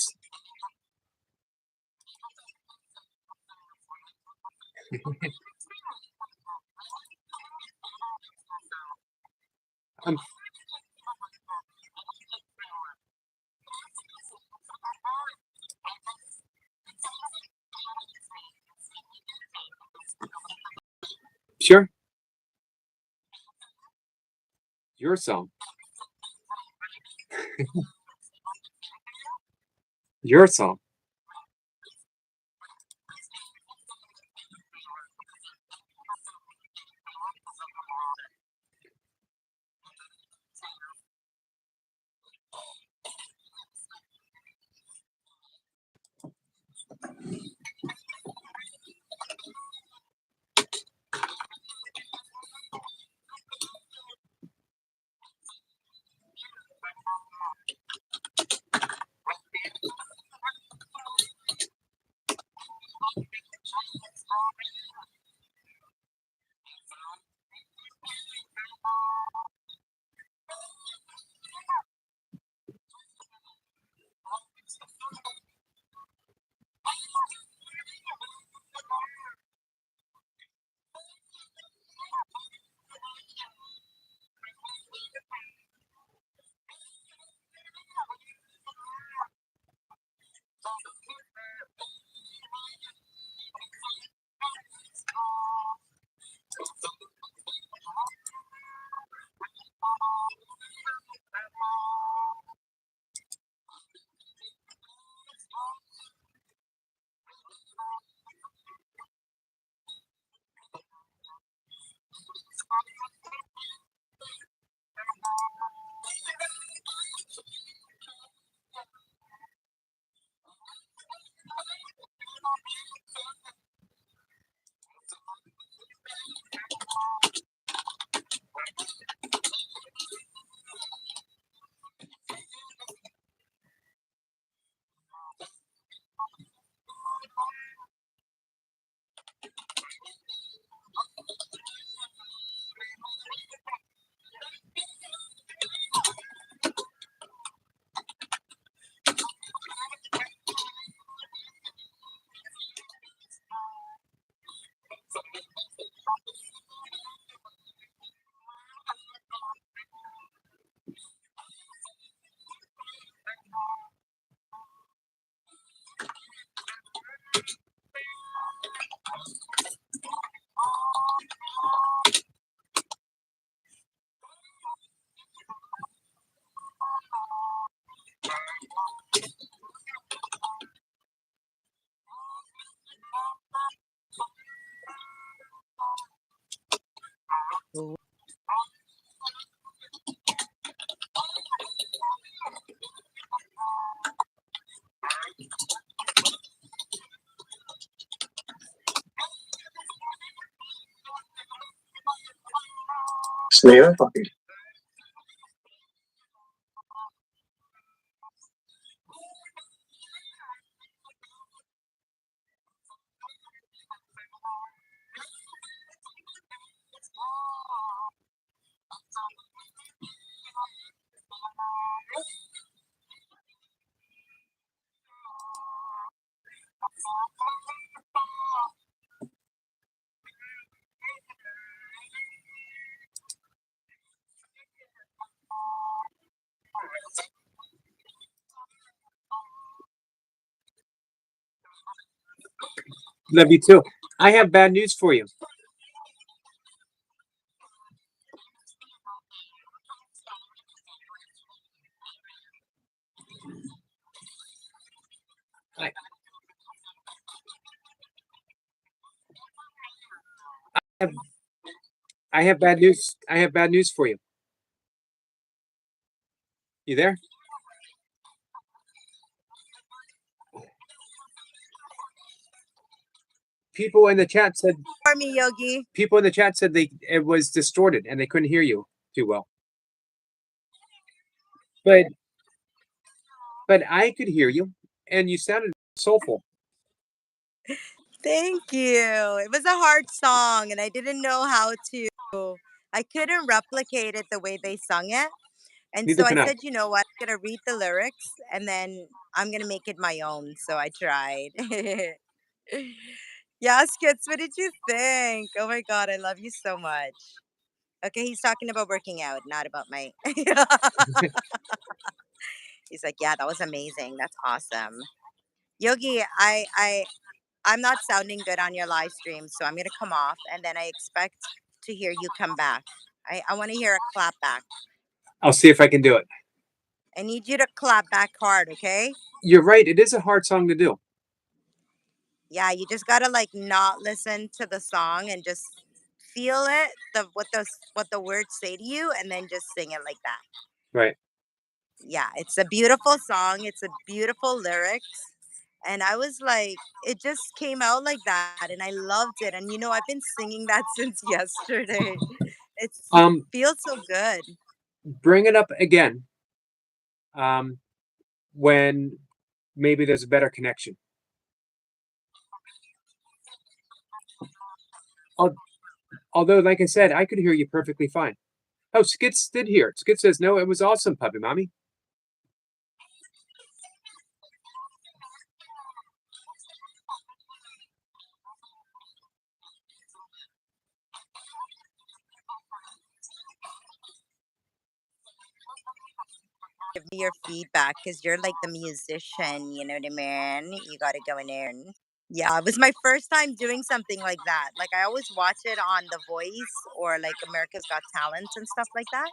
I'm sure. Your song. Your song. Sneer, puppy. Love you too. I have bad news for you. I, have, I have bad news. I have bad news for you. You there? People in the chat said For me, Yogi. people in the chat said it was distorted and they couldn't hear you too well. But I could hear you and you sounded soulful. Thank you. It was a hard song, and I didn't know how to. I couldn't replicate it the way they sung it. And Neither so I can I. said, you know what? I'm going to read the lyrics and then I'm going to make it my own. So I tried. Yeah, Skits, what did you think? Oh my God, I love you so much. Okay, he's talking about working out, not about my. He's like, yeah, that was amazing. That's awesome. Yogi, I'm not sounding good on your live stream, so I'm gonna come off and then I expect to hear you come back. I want to hear a clap back. I'll see if I can do it. I need you to clap back hard, okay? You're right. It is a hard song to do. Yeah, you just gotta like not listen to the song and just feel it, what the words say to you, and then just sing it like that. Right. Yeah, it's a beautiful song. It's a beautiful lyrics. And I was like, it just came out like that, and I loved it. And I've been singing that since yesterday. It feels so good. Bring it up again. When maybe there's a better connection. Although, like I said, I could hear you perfectly fine. Oh, Skits did hear it. Skits says, no, it was awesome, Puppy Mommy. Give me your feedback because you're like the musician, you know what I mean? You got to go in there. And yeah, it was my first time doing something like that. Like I always watch it on The Voice or like America's Got Talent and stuff like that.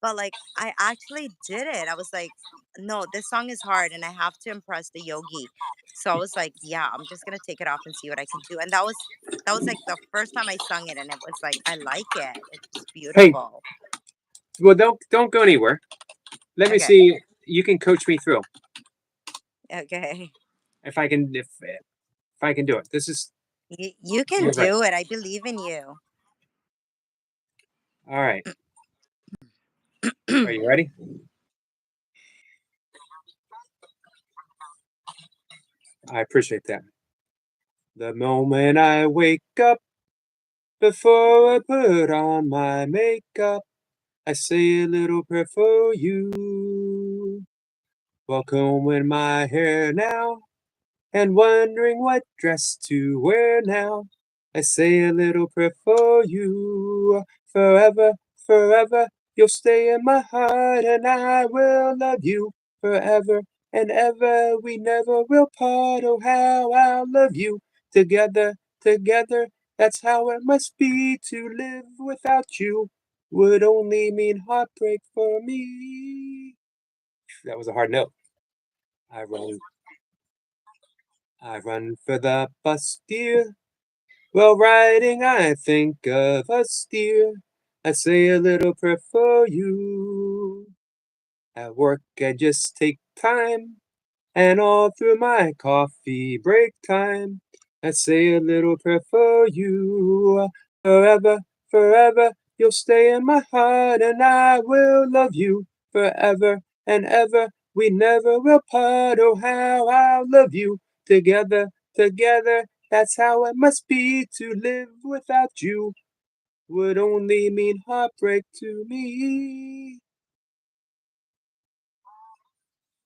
But like I actually did it. I was like, no, this song is hard and I have to impress the Yogi. So I was like, yeah, I'm just gonna take it off and see what I can do. And that was like the first time I sung it, and it was like I like it. It's beautiful. Well, don't go anywhere. Let me see. You can coach me through. Okay. If I can do it. This is you can do it. I believe in you. All right. Are you ready? I appreciate that. The moment I wake up, before I put on my makeup, I say a little prayer for you. While combing my hair now, and wondering what dress to wear now, I say a little prayer for you. Forever, forever, you'll stay in my heart, and I will love you forever, and ever we never will part. Oh, how I'll love you together, together. That's how it must be to live without you. Would only mean heartbreak for me. That was a hard note. I run, I run for the bus, dear. While riding, I think of us, dear. I say a little prayer for you. At work, I just take time, and all through my coffee break time, I say a little prayer for you. Forever, forever, you'll stay in my heart, and I will love you forever and ever. We never will part. Oh, how I'll love you together, together. That's how it must be to live without you. Would only mean heartbreak to me.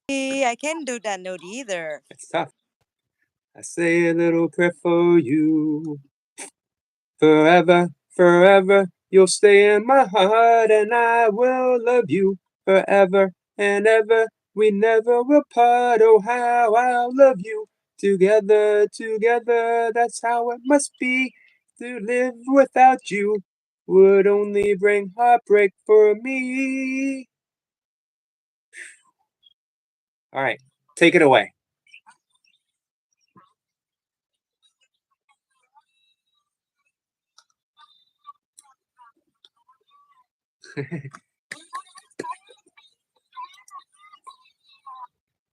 I can't do that note either. It's tough. I say a little prayer for you. Forever, forever, you'll stay in my heart, and I will love you forever and ever. We never will part. Oh, how I'll love you together, together. That's how it must be to live without you. Would only bring heartbreak for me. All right, take it away.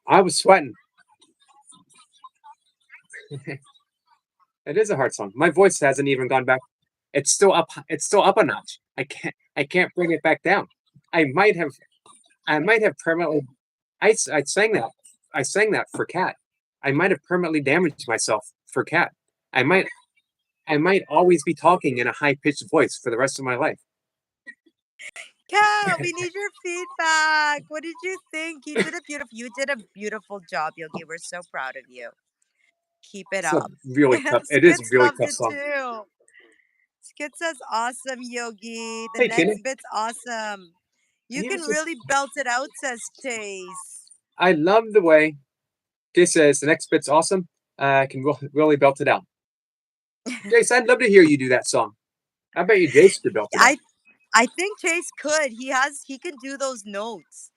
I was sweating. It is a hard song. My voice hasn't even gone back. It's still up. It's still up a notch. I can't bring it back down. I might have. I might have permanently. I sang that. I sang that for Cat. I might have permanently damaged myself for Cat. I might. I might always be talking in a high pitched voice for the rest of my life. Kat, we need your feedback. What did you think? You did a beautiful job, Yogi. We're so proud of you. Keep it It's a up. really tough. It is a Skits really loved tough it song. too. Skit says awesome, Yogi. The Hey, next Kenny, bit's awesome. can You you can just? really belt it out, says Chase. I love the way Jay says the next bit's awesome. I can really belt it out. Jace, I'd love to hear you do that song. I bet you Jace could belt it out. I think Chase could. He can do those notes.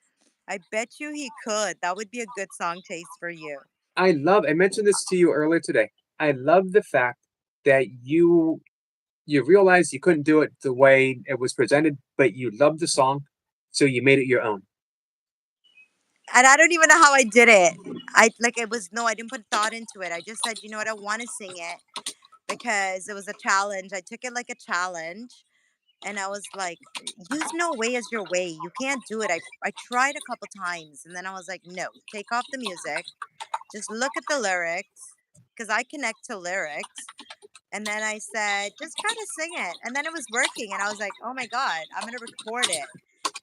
I bet you he could. That would be a good song, Chase, for you. I mentioned this to you earlier today. I love the fact that you realized you couldn't do it the way it was presented, but you loved the song, so you made it your own. And I don't even know how I did it. I didn't put thought into it. I just said, you know what, I want to sing it because it was a challenge. I took it like a challenge. And I was like, use no way as your way. You can't do it. I tried a couple times and then I was like, no, take off the music. Just look at the lyrics because I connect to lyrics. And then I said, just try to sing it. And then it was working. And I was like, oh my God, I'm going to record it.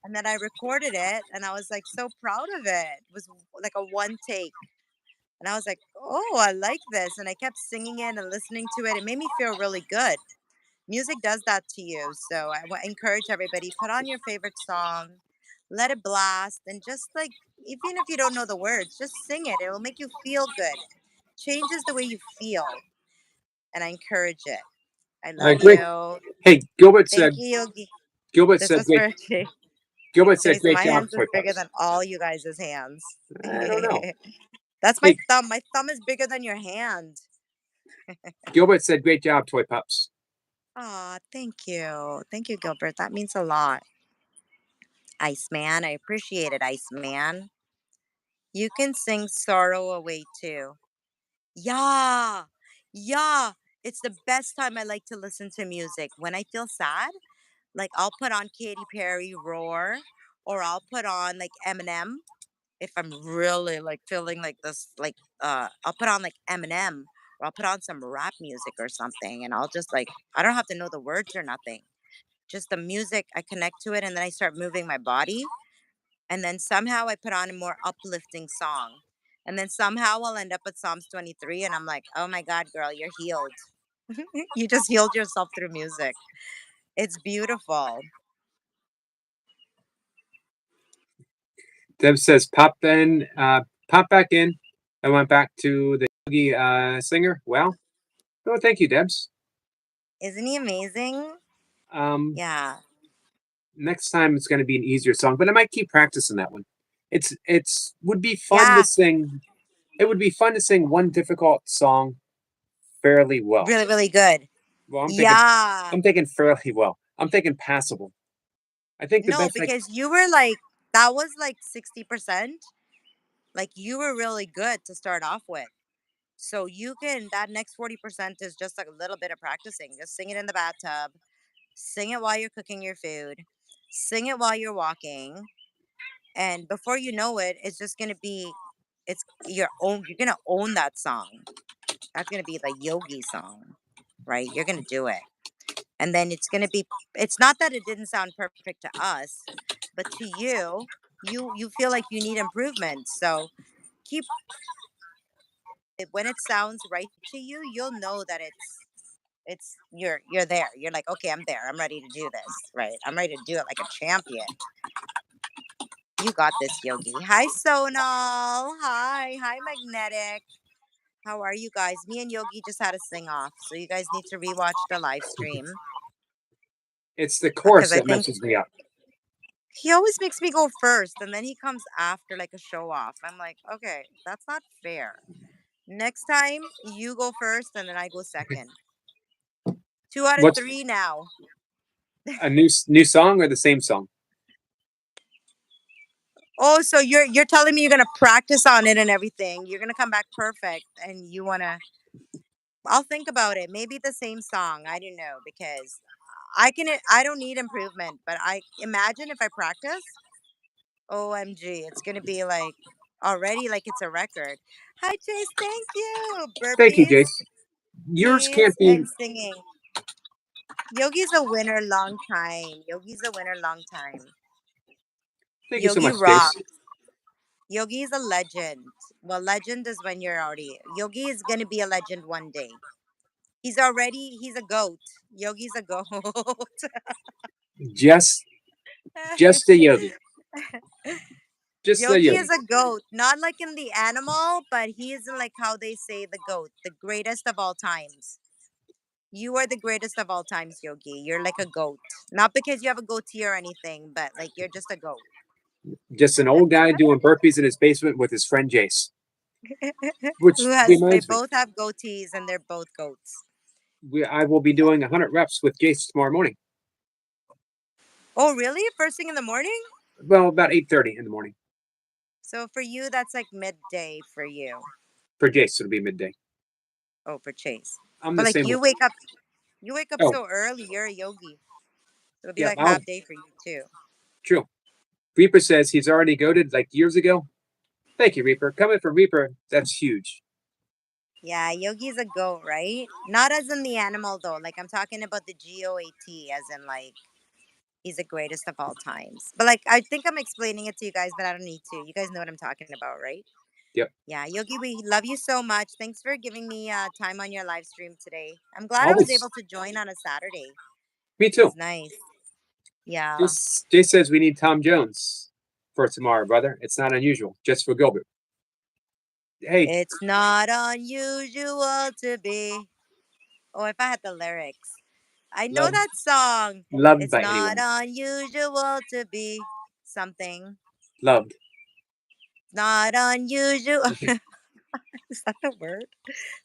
And then I recorded it and I was like so proud of it. It was like a one take. And I was like, oh, I like this. And I kept singing it and listening to it. It made me feel really good. Music does that to you. So encourage everybody, put on your favorite song, let it blast, and just like, even if you don't know the words, just sing it. It'll make you feel good. Changes the way you feel. And I encourage it. I I love agree. you. Hey, Thank you, Yogi. Gilbert This said was great. for Chase. Gilbert said Chase, great my job, hands is Toy bigger Pups. than all you guys' hands. I don't know. That's my Hey, thumb. My thumb is bigger than your hand. Gilbert said great job, Toy Pups. Aw, thank you. Thank you, Gilbert. That means a lot. Iceman, I appreciate it, Iceman. You can sing sorrow away too. Yeah. Yeah. It's the best time I like to listen to music. When I feel sad, like I'll put on Katy Perry Roar or I'll put on like Eminem if I'm really like feeling like this like I'll put on like Eminem or I'll put on some rap music or something and I'll just like I don't have to know the words or nothing. Just the music, I connect to it and then I start moving my body and then somehow I put on a more uplifting song. And then somehow I'll end up at Psalms 23 and I'm like, "Oh my god, girl, you're healed." You just healed yourself through music. It's beautiful. Deb says pop then. popped back in. I went back to the Yogi singer. Well, oh, thank you, Debs. Isn't he amazing? Um, Yeah. next time it's going to be an easier song, but I might keep practicing that one. It's would be fun Yeah. to sing. It would be fun to sing one difficult song fairly well. Really, really good. Well, Yeah. I'm thinking fairly well. I'm thinking passable. I think the No, best like because you were like, that was like 60%. Like, you were really good to start off with. So you can, that next 40% is just like a little bit of practicing. Just sing it in the bathtub, sing it while you're cooking your food, sing it while you're walking. And before you know it, it's just going to be, it's your own, you're going to own that song. That's going to be the Yogi song, right? You're going to do it. And then it's going to be, it's not that it didn't sound perfect to us, but to you, you feel like you need improvement. So keep when it sounds right to you, you'll know that it's you're there. You're like, okay, I'm there. I'm ready to do this. Right. I'm ready to do it like a champion. You got this, Yogi. Hi, Sonal. Hi, Magnetic. How are you guys? Me and Yogi just had a sing off, so you guys need to rewatch the live stream it's the because chorus I that think messes me up. he always makes me go first, and then he comes after like a show off. I'm like, okay, that's not fair. Next time you go first, and then I go second. 2 out of What's 3 now. a new song or the same song? Oh, so you're telling me you're gonna practice on it and everything. You're gonna come back perfect, and you wanna. I'll think about it. Maybe the same song. I don't know because I can. I don't need improvement, but I imagine if I practice. OMG, it's gonna be like already like it's a record. Hi Chase, thank you. Thank you, Burpees, Jace. Yours peas, can't be. and singing. Yogi's a winner long time. Yogi's a winner long time. Thank you so Yogi much, Jace. rock. Yogi is a legend. Well, legend is when you're already. Yogi is gonna be a legend one day. He's a goat. Yogi's a goat. Just just a yogi. Just a Yogi yogi. is a goat, not like in the animal, but he is like how they say the goat, the greatest of all times. You are the greatest of all times, Yogi. You're like a goat. Not because you have a goatee or anything, but like you're just a goat. Just an old guy doing burpees in his basement with his friend Jace. Which They reminds me, both have goatees and they're both goats. I will be doing 100 reps with Jace tomorrow morning. Oh, really? First thing in the morning? Well, about 8:30 in the morning. So for you, that's like midday for you. For Jace, it'll be midday. Oh, for Chase. I'm But the like same way. you wake up Oh, so early. You're a yogi. It'll be yeah, like half day for you too. true. Reaper says he's already goaded like years ago. Thank you, Reaper. Coming from Reaper, that's huge. Yeah, yogi's a goat, right? Not as in the animal though. Like I'm talking about the GOAT, as in like he's the greatest of all times. But like I think I'm explaining it to you guys, but I don't need to. You guys know what I'm talking about, right? Yep. Yeah, Yogi, we love you so much. Thanks for giving me time on your live stream today. I'm glad I was Always. able to join on a Saturday. Me It too. was nice. Yeah. Jace says we need Tom Jones for tomorrow, brother. It's not unusual. Just for Gilbert. Hey, It's not unusual to be. Oh, if I had the lyrics. I know loved that song. loved It's by not anyone. unusual to be something. Loved. Not unusual. Is that the word?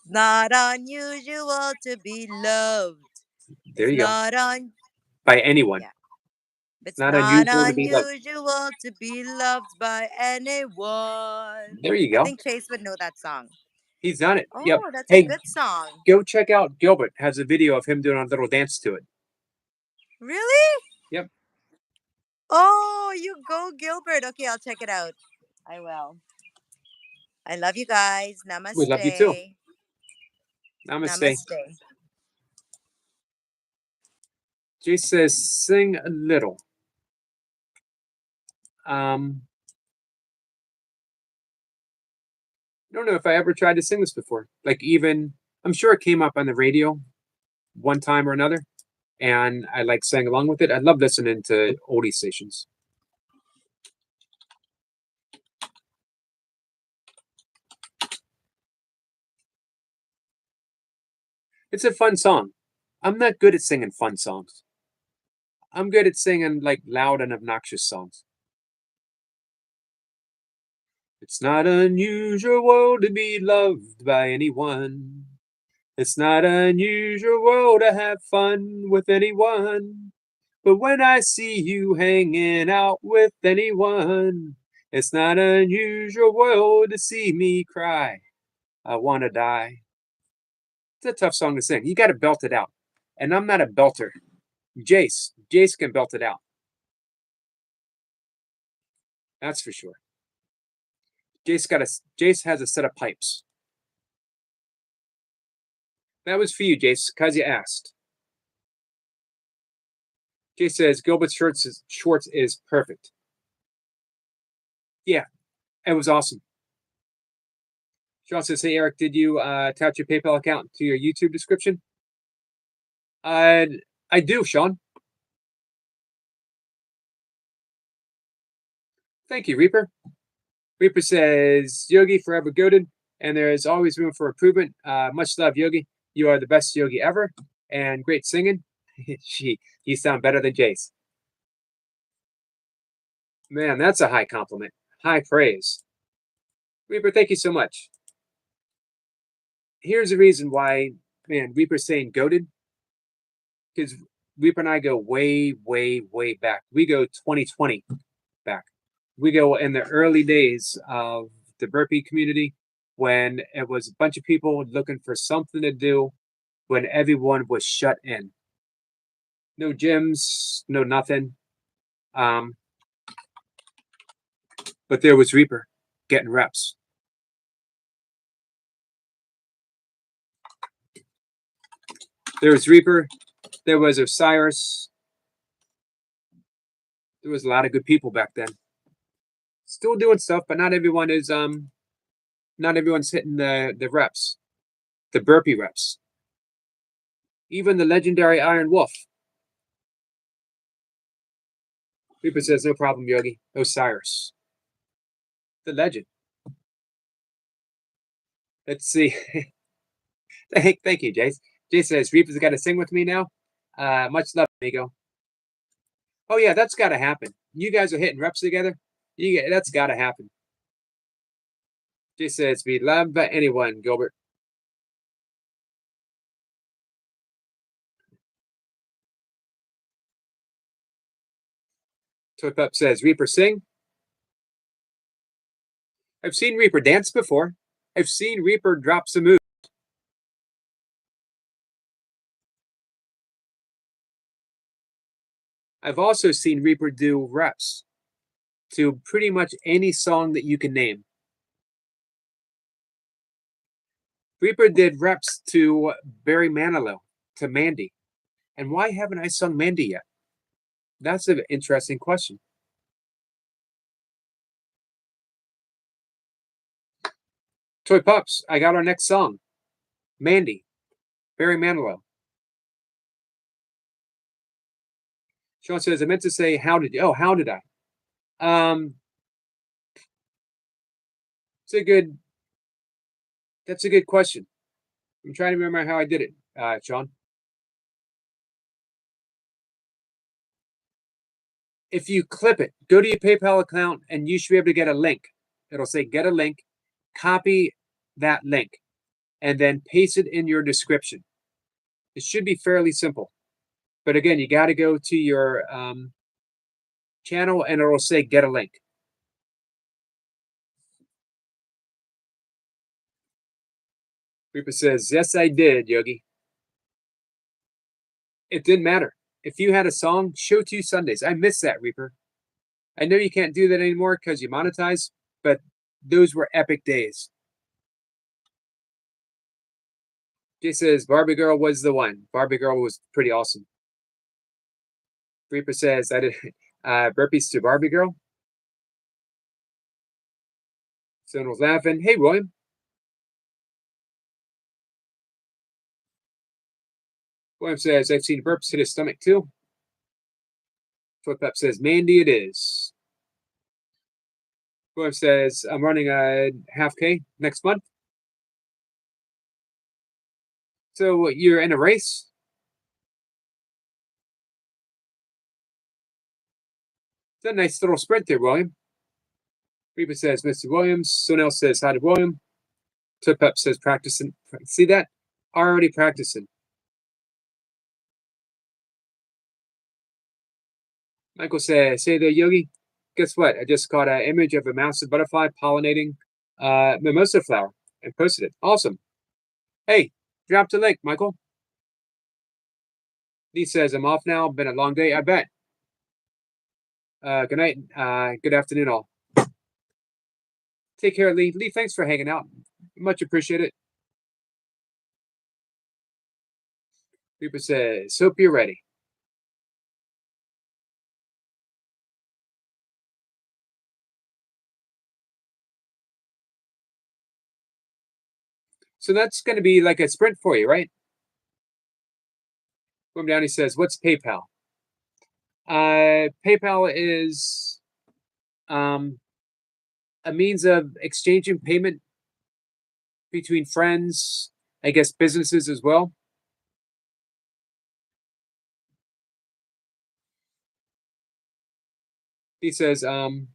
Not unusual to be loved. There It's you go. not on. By anyone. Yeah. It's It's not not unusual to be loved. unusual to be loved by anyone. There you I go. think Chase would know that song. He's done it. Yep. Oh, that's a Hey, good song. go check out Gilbert. Has a video of him doing a little dance to it. Really? Yep. Oh, you go, Gilbert. Okay, I'll check it out. I will. I love you guys. We love you too. Namaste. Namaste. Namaste. Jace says sing a little. I don't know if I ever tried to sing this before. Like even I'm sure it came up on the radio one time or another, and I like sang along with it. I love listening to oldie stations. It's a fun song. I'm not good at singing fun songs. I'm good at singing like loud and obnoxious songs. It's not unusual to be loved by anyone. It's not unusual to have fun with anyone. But when I see you hanging out with anyone, it's not unusual to see me cry. I wanna die. It's a tough song to sing. You gotta belt it out. And I'm not a belter. Jace can belt it out. That's for sure. Jace has a set of pipes. That was for you, Jace, because you asked. Jace says Gilbert Schwartz is perfect. Yeah, it was awesome. She also says, hey, Eric, did you attach your PayPal account to your YouTube description? I do, Sean. Thank you, Reaper. Reaper says, Yogi, forever goated, and there is always room for improvement. Much love, Yogi. You are the best Yogi ever, and great singing. You sound better than Jace. Man, that's a high compliment. High praise. Reaper, thank you so much. Here's the reason why, man, Reaper's saying goated. Because Reaper and I go way, way, way back. We go 2020 back. We go in the early days of the burpee community when it was a bunch of people looking for something to do when everyone was shut in. No gyms, no nothing. But there was Reaper getting reps. There was Reaper. There was Osiris. There was a lot of good people back then. Still doing stuff, but not everyone is not everyone's hitting the reps. The burpee reps. Even the legendary Iron Wolf. Reaper says, no problem, Yogi. Osiris. The legend. Let's see. Thank you, Jace. Jace says, Reaper's got to sing with me now. Much love, amigo. Oh, yeah, that's got to happen. You guys are hitting reps together. That's got to happen. Jace says, be loved by anyone, Gilbert. Toy Pup says, Reaper sing. I've seen Reaper dance before. I've seen Reaper drop some moves. I've also seen Reaper do reps to pretty much any song that you can name. Reaper did reps to Barry Manilow, to Mandy. And why haven't I sung Mandy yet? That's an interesting question. Toy Pups, I got our next song. Mandy, Barry Manilow. Sean says, I meant to say, how did I? That's a good question. I'm trying to remember how I did it, Sean. If you clip it, go to your PayPal account and you should be able to get a link. It'll say get a link, copy that link, and then paste it in your description. It should be fairly simple. But again, you got to go to your channel and it'll say get a link. Reaper says, yes, I did, Yogi. It didn't matter. If you had a song, show 2 Sundays. I miss that, Reaper. I know you can't do that anymore because you monetize, but those were epic days. Jay says, Barbie Girl was the one. Barbie Girl was pretty awesome. Reaper says, I did burpees to Barbie Girl. Someone was laughing. Hey, William. William says, I've seen burps hit his stomach too. Toy Pep says, Mandy, it is. William says, I'm running a half K next month. So you're in a race? It's a nice little sprint there, William. Reaper says, Mr. Williams. Sunil says, hi to William. Tip Up says, practicing. See that? Already practicing. Michael says, hey there, Yogi. Guess what? I just caught an image of a massive butterfly pollinating mimosa flower and posted it. Awesome. Hey, drop the link, Michael. Lee says, I'm off now. Been a long day, I bet. Good night. Good afternoon, all. Take care, Lee. Lee, thanks for hanging out. Much appreciated. Reaper says, hope you're ready. So that's going to be like a sprint for you, right? William Downey says, what's PayPal? PayPal is a means of exchanging payment between friends, I guess businesses as well. He says, or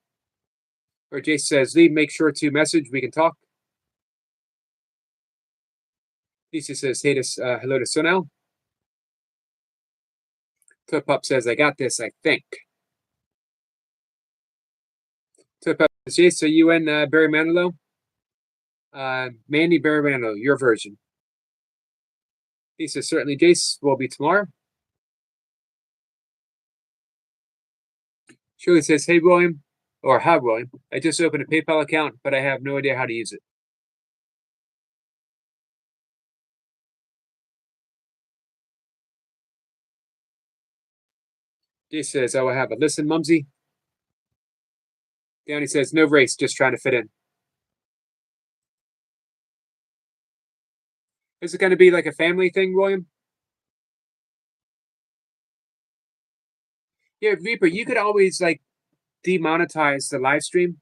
Jace says, Lee, make sure to message. We can talk. Lisa says, hey to, hello to Sunil. Tip Up says, I got this, I think. Tip Up says, Jace, are you in Barry Manilow? Mandy Barry Manilow, your version. He says, certainly, Jace will be tomorrow. Shirley says, hey, William, or hi, William. I just opened a PayPal account, but I have no idea how to use it. Jace says, I will have a listen, Mumsy. Downey says, no race, just trying to fit in. Is it going to be like a family thing, William? Yeah, Reaper, you could always like demonetize the live stream.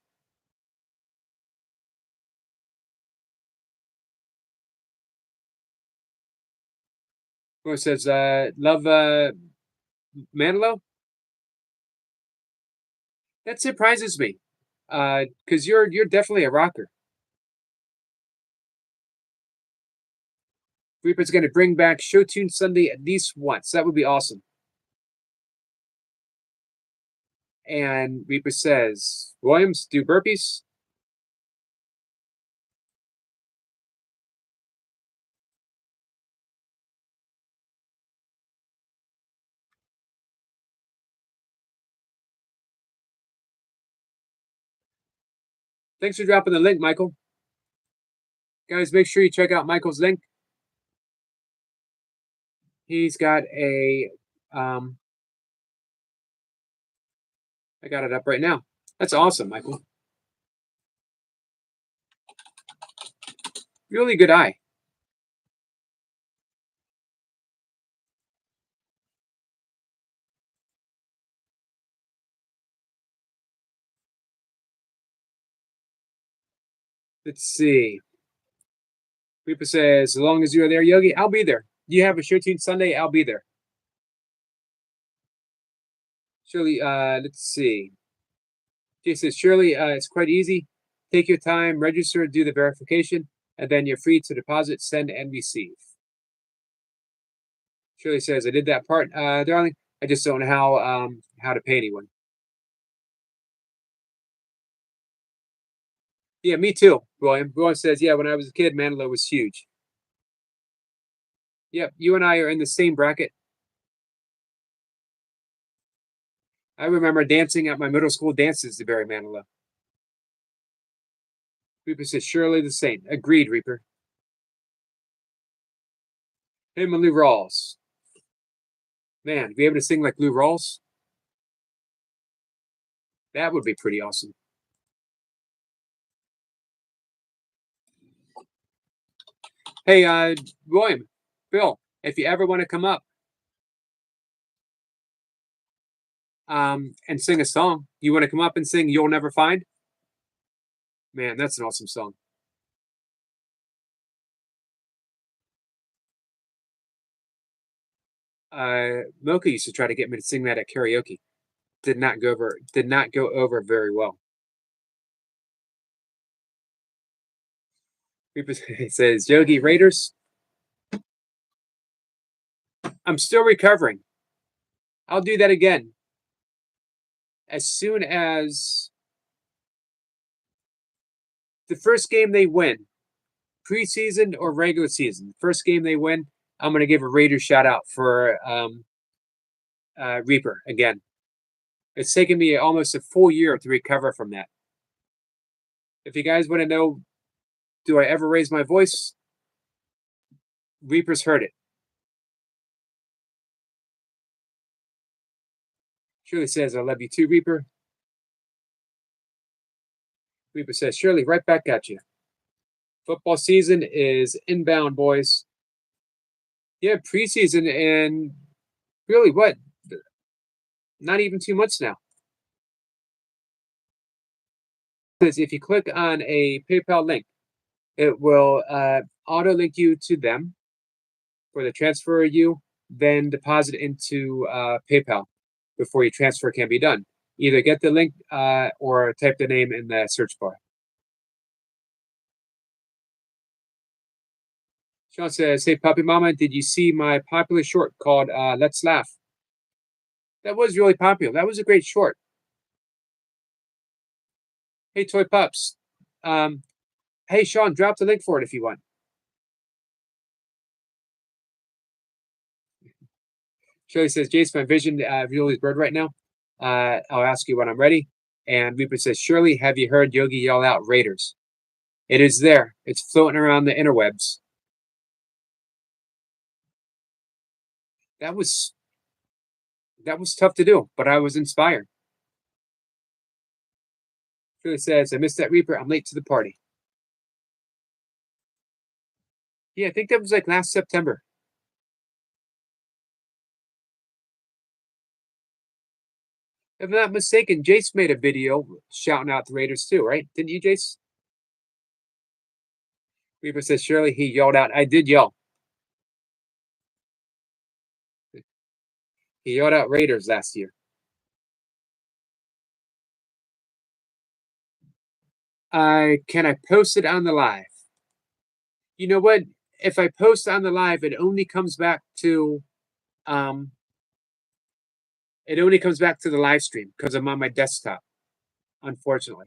Who says, love Manilow? That surprises me. Because you're definitely a rocker. Reaper's going to bring back Show Tune Sunday at least once. That would be awesome. And Reaper says, Williams, do burpees? Thanks for dropping the link, Michael. Guys, make sure you check out Michael's link. He's got a, I got it up right now. That's awesome, Michael. Really good eye. Let's see. Reaper says, as long as you're there, Yogi, I'll be there. You have a Show Tune Sunday, I'll be there. Shirley, let's see. Jay says, Shirley, it's quite easy. Take your time, register, do the verification, and then you're free to deposit, send, and receive. Shirley says, I did that part, darling. I just don't know how to pay anyone. Yeah, me too, William. William says, yeah, when I was a kid, Manilow was huge. Yep, you and I are in the same bracket. I remember dancing at my middle school dances to Barry Manilow. Reaper says, surely the same. Agreed, Reaper. Him and Lou Rawls. Man, be able to sing like Lou Rawls? That would be pretty awesome. Hey, William, Bill, if you ever want to come up and sing a song, you want to come up and sing You'll Never Find? Man, that's an awesome song. Mocha used to try to get me to sing that at karaoke. Did not go over very well. It says Yogi Raiders. I'm still recovering. I'll do that again. As soon as the first game they win, preseason or regular season, first game they win, I'm going to give a Raiders shout out for Reaper again. It's taken me almost a full year to recover from that. If you guys want to know, do I ever raise my voice? Reaper's heard it. Shirley says, I love you too, Reaper. Reaper says, Shirley, right back at you. Football season is inbound, boys. Yeah, preseason and really what? Not even 2 months now. Because if you click on a PayPal link, it will auto link you to them for the transfer you, then deposit into PayPal before your transfer can be done. Either get the link or type the name in the search bar. Sean says, hey, Puppy Mama, did you see my popular short called Let's Laugh? That was really popular. That was a great short. Hey, Toy Pups. Hey, Sean, drop the link for it if you want. Shirley says, Jason, my vision Violi's bird right now. I'll ask you when I'm ready. And Reaper says, Shirley, have you heard Yogi yell out Raiders? It is there. It's floating around the interwebs. That was tough to do, but I was inspired. Shirley says, I missed that Reaper. I'm late to the party. Yeah, I think that was like last September. If I'm not mistaken, Jace made a video shouting out the Raiders too, right? Didn't you, Jace? Reaper says, Shirley, he yelled out. I did yell. He yelled out Raiders last year. Can I post it on the live? You know what? If I post on the live, it only comes back to the live stream because I'm on my desktop, unfortunately.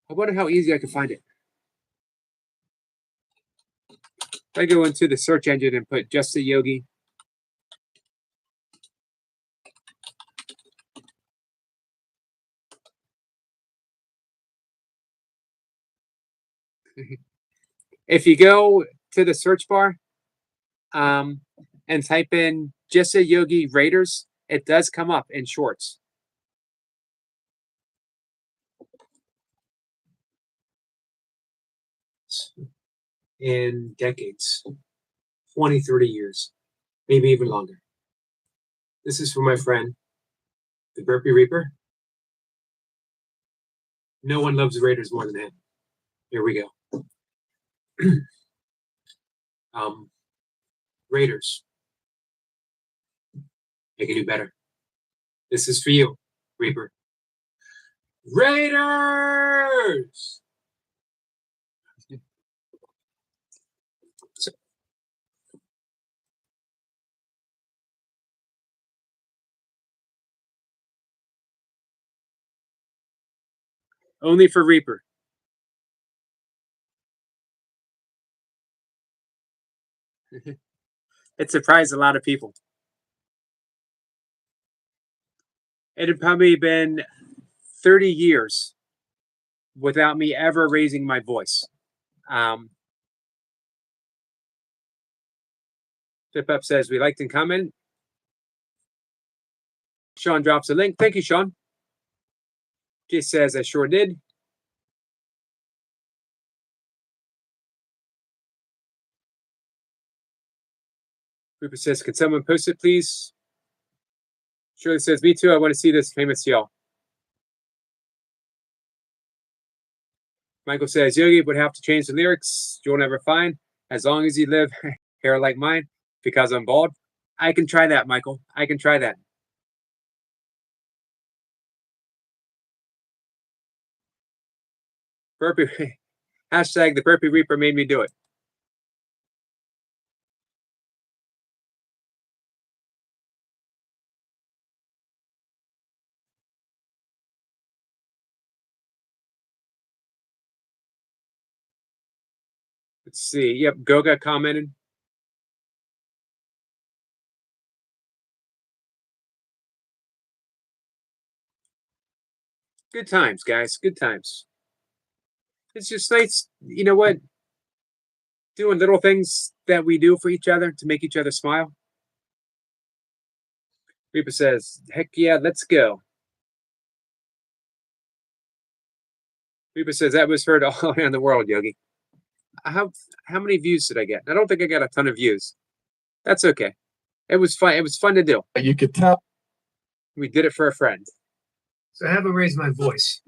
I wonder how easy I can find it. If I go into the search engine and put Just a Yogi. If you go to the search bar and type in Just a Yogi Raiders, it does come up in shorts. In decades, 20, 30 years, maybe even longer. This is for my friend, the Burpee Reaper. No one loves the Raiders more than him. Here we go. Raiders. They can do better. This is for you, Reaper. Raiders! Only for Reaper. It surprised a lot of people. It had probably been 30 years without me ever raising my voice. Tip Up says, we liked and comment. Sean drops a link. Thank you, Sean. Jay says, I sure did. Rupert says, can someone post it, please? Shirley says, me too. I want to see this famous yell. Michael says Yogi would have to change the lyrics. You'll never find as long as you live hair like mine because I'm bald. I can try that, Michael. I can try that. Burpee hashtag the Burpee Reaper made me do it. Let's see. Yep, Goga commented. Good times, guys. Good times. It's just nice. You know what? Doing little things that we do for each other to make each other smile. Reaper says, heck yeah, let's go. Reaper says that was heard all around the world, Yogi. How many views did I get? I don't think I got a ton of views. That's okay. It was fun. It was fun to do. You could tell. We did it for a friend. So I haven't raised my voice.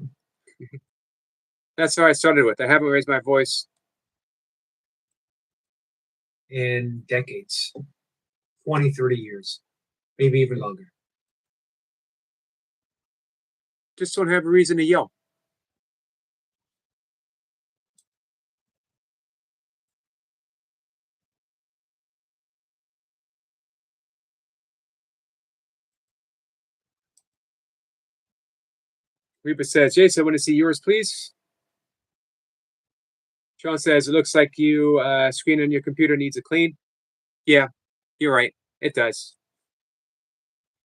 That's how I started with. I haven't raised my voice in decades. 20, 30 years. Maybe even longer. Just don't have a reason to yell. Reba says, Jason, I want to see yours, please. Sean says, it looks like you screen on your computer needs a clean. Yeah, you're right. It does.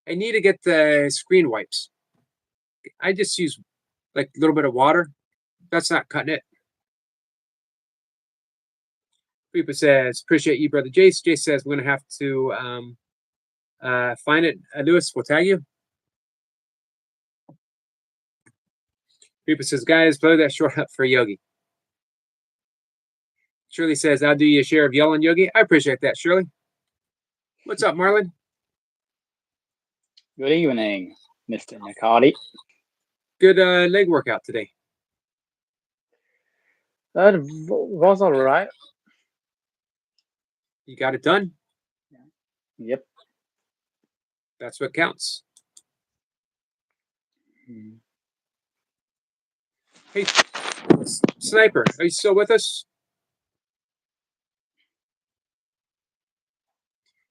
I need to get the screen wipes. I just use like a little bit of water. That's not cutting it. Reba says, appreciate you, brother Jace. Jace says, we're going to have to find it. Lewis, we'll tag you. Reba says, guys, blow that short up for Yogi. Shirley says, I'll do you a share of yelling, Yogi. I appreciate that, Shirley. What's up, Marlon? Good evening, Mr. McCarty. Good leg workout today. That was all right. You got it done? Yep. That's what counts. Hey, Sniper, are you still with us?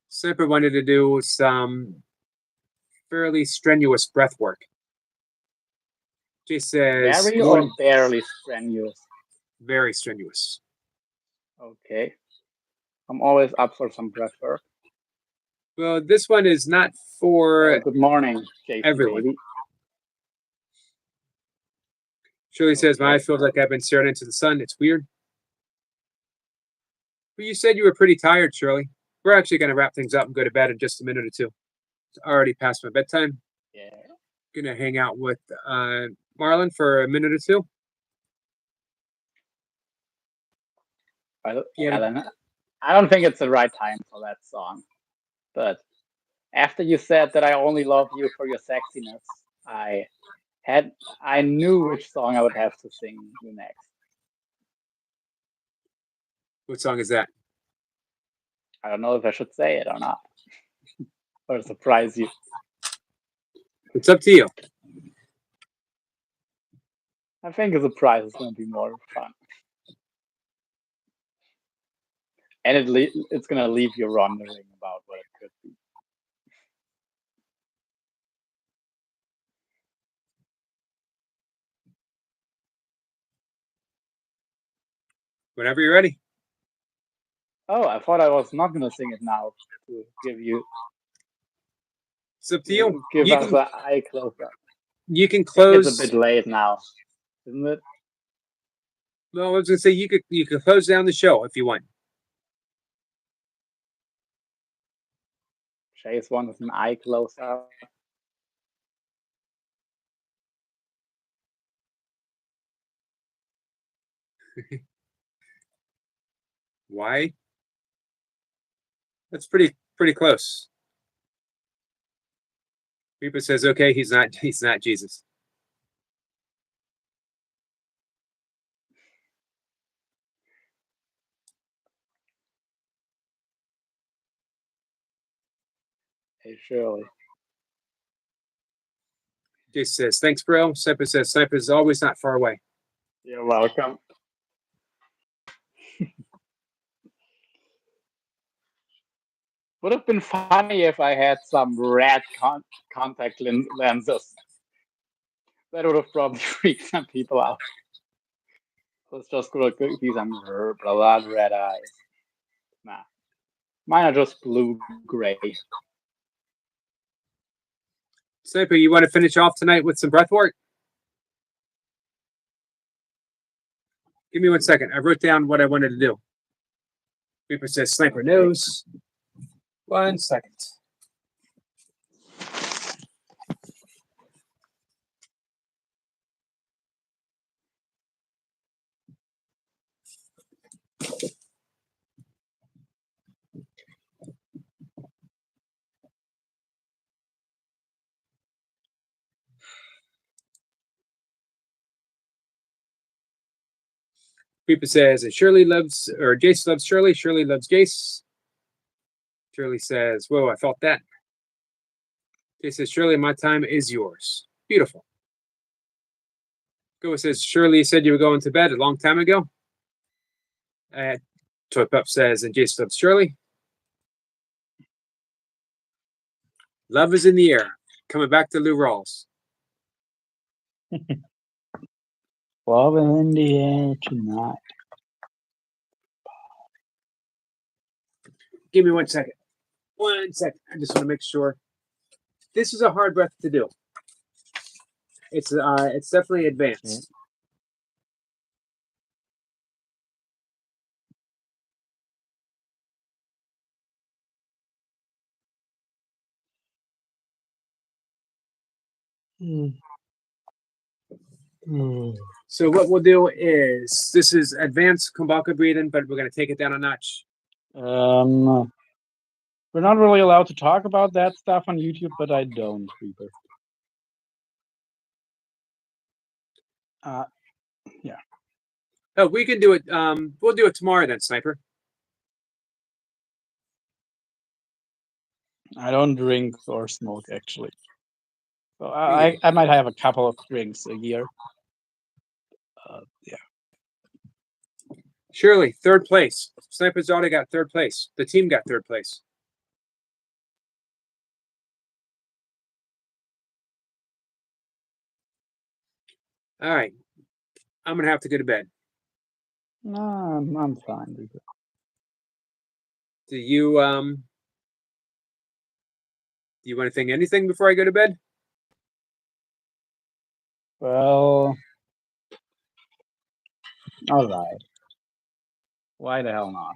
Sniper wanted to do some fairly strenuous breath work. Jay says, Very or barely strenuous? Very strenuous. Okay. I'm always up for some breath work. Well, this one is not for good morning, Jason, everyone. baby. Shirley says, my eyes feel like I've been staring into the sun. It's weird. Well, you said you were pretty tired, Shirley. We're actually going to wrap things up and go to bed in just a minute or two. It's already past my bedtime. Yeah. Going to hang out with Marlon for a minute or two. Yeah. I don't think it's the right time for that song. But after you said that I only love you for your sexiness, I knew which song I would have to sing you next. What song is that? I don't know if I should say it or not. Or surprise you. It's up to you. I think a surprise is going to be more fun. And it's going to leave you wondering about what it could be. Whenever you're ready. Oh, I thought I was not going to sing it now to give you. It's up to you. Give You us can, an eye closer. You can close. It's a bit late now, isn't it? No, I was going to say you could close down the show if you want. Chase wants an eye closer. Why? That's pretty close. Reaper says, okay, he's not Jesus. Surely. Jason says, thanks, bro. Sniper says, Sniper is always not far away. You're welcome. Would have been funny if I had some red contact lenses. That would have probably freaked some people out. Let's just go see some blood red eyes. Nah. Mine are just blue-gray. Sniper, you want to finish off tonight with some breath work? Give me 1 second. I wrote down what I wanted to do. Reaper says, Sniper knows. 1 second. Reaper says, Shirley loves, or Jace loves Shirley. Shirley loves Jace. Shirley says, whoa, I felt that. Jace says, Shirley, my time is yours. Beautiful. Go says, Shirley said you were going to bed a long time ago. Toy Pup says, and Jace loves Shirley. Love is in the air. Coming back to Lou Rawls. Love in the air tonight. Give me 1 second. 1 second. I just want to make sure. This is a hard breath to do. It's definitely advanced. So what we'll do is, this is advanced Kumbhaka breathing, but we're going to take it down a notch. We're not really allowed to talk about that stuff on YouTube, but I don't, Reaper. Yeah. Oh, we can do it. We'll do it tomorrow then, Sniper. I don't drink or smoke, actually. So I might have a couple of drinks a year. Yeah. Shirley, third place. Sniper's already got third place. The team got third place. All right. I'm going to have to go to bed. No, I'm fine, Reaper. Do you want to think anything before I go to bed? Well, all right. Why the hell not?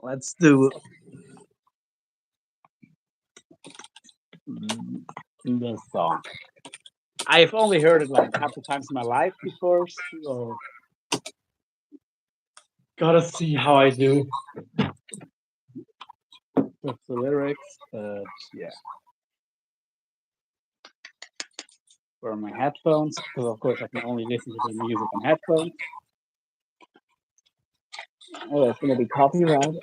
Let's do this song. I've only heard it like a couple times in my life before, so gotta see how I do with the lyrics. But yeah, for my headphones, because of course I can only listen to the music on headphones. Oh, it's gonna be copyrighted.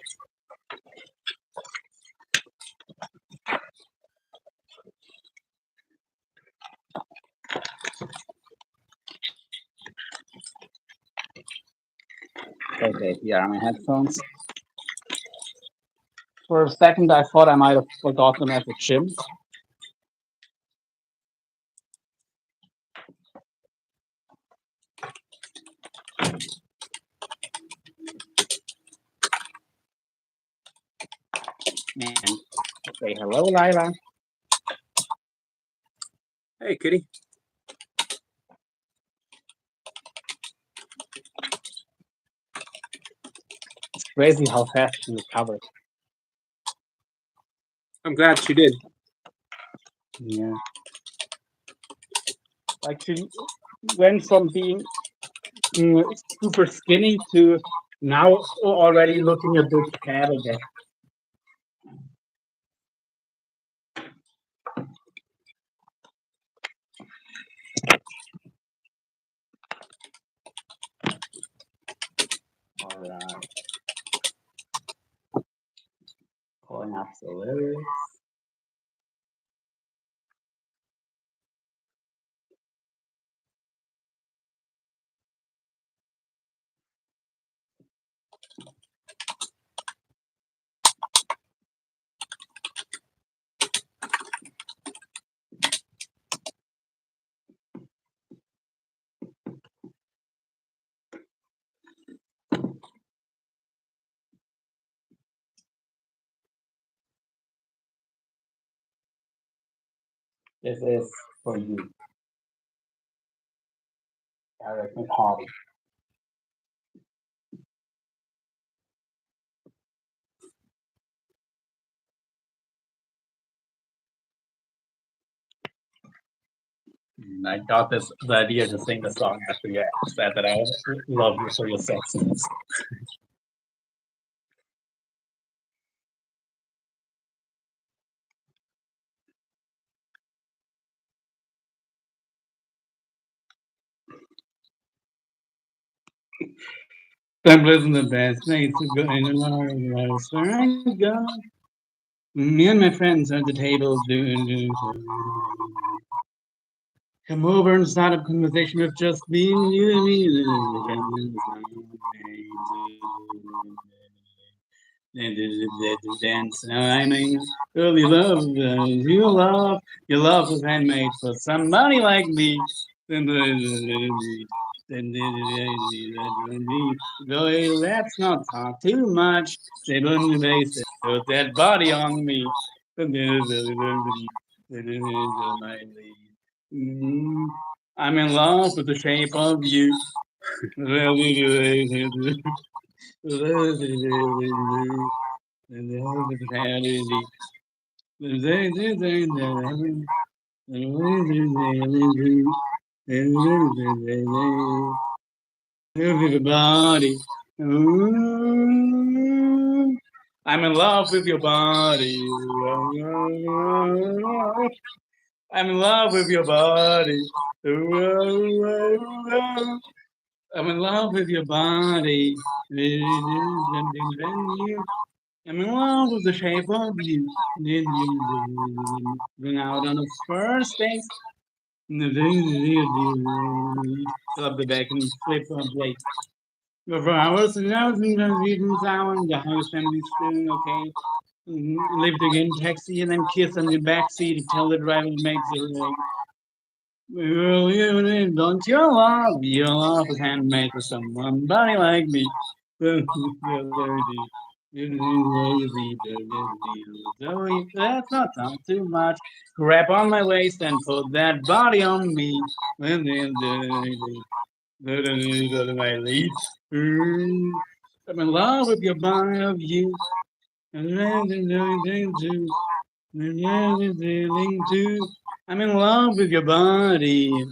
Okay, here are my headphones. For a second, I thought I might have forgotten them at the gym. And say hello, Lila. Hey, kitty. It's crazy how fast she recovered. I'm glad she did. Yeah. Like she went from being super skinny to now already looking a bit fat again. All right. Calling up That's the lyrics. This is for you, Eric McCarty. I got the idea to sing the song after you said that I love you for your sexiness. That wasn't the best place to go in the where I go. Me and my friends at the table doing. Come over and start a conversation with just me and you and me. Dance. I mean, early love, your love was handmade for somebody like me. Let's not talk too much. They don't base put that body on me. I'm in love with the shape of you. Everybody. I'm in love with your body. I'm in love with your body. I'm in love with your body. I'm in love with the shape of you. Going out on a first date. Fill up the back and flip on plate. For hours and hours and reasons hours, the house family's doing okay. Live again, taxi, and then kiss on the backseat to tell the driver to make the right. Don't your love is handmade for somebody like me. That's not sound too much. Grab on my waist and put that body on me. My lead. I'm in love with your body of you. I'm in love with your body.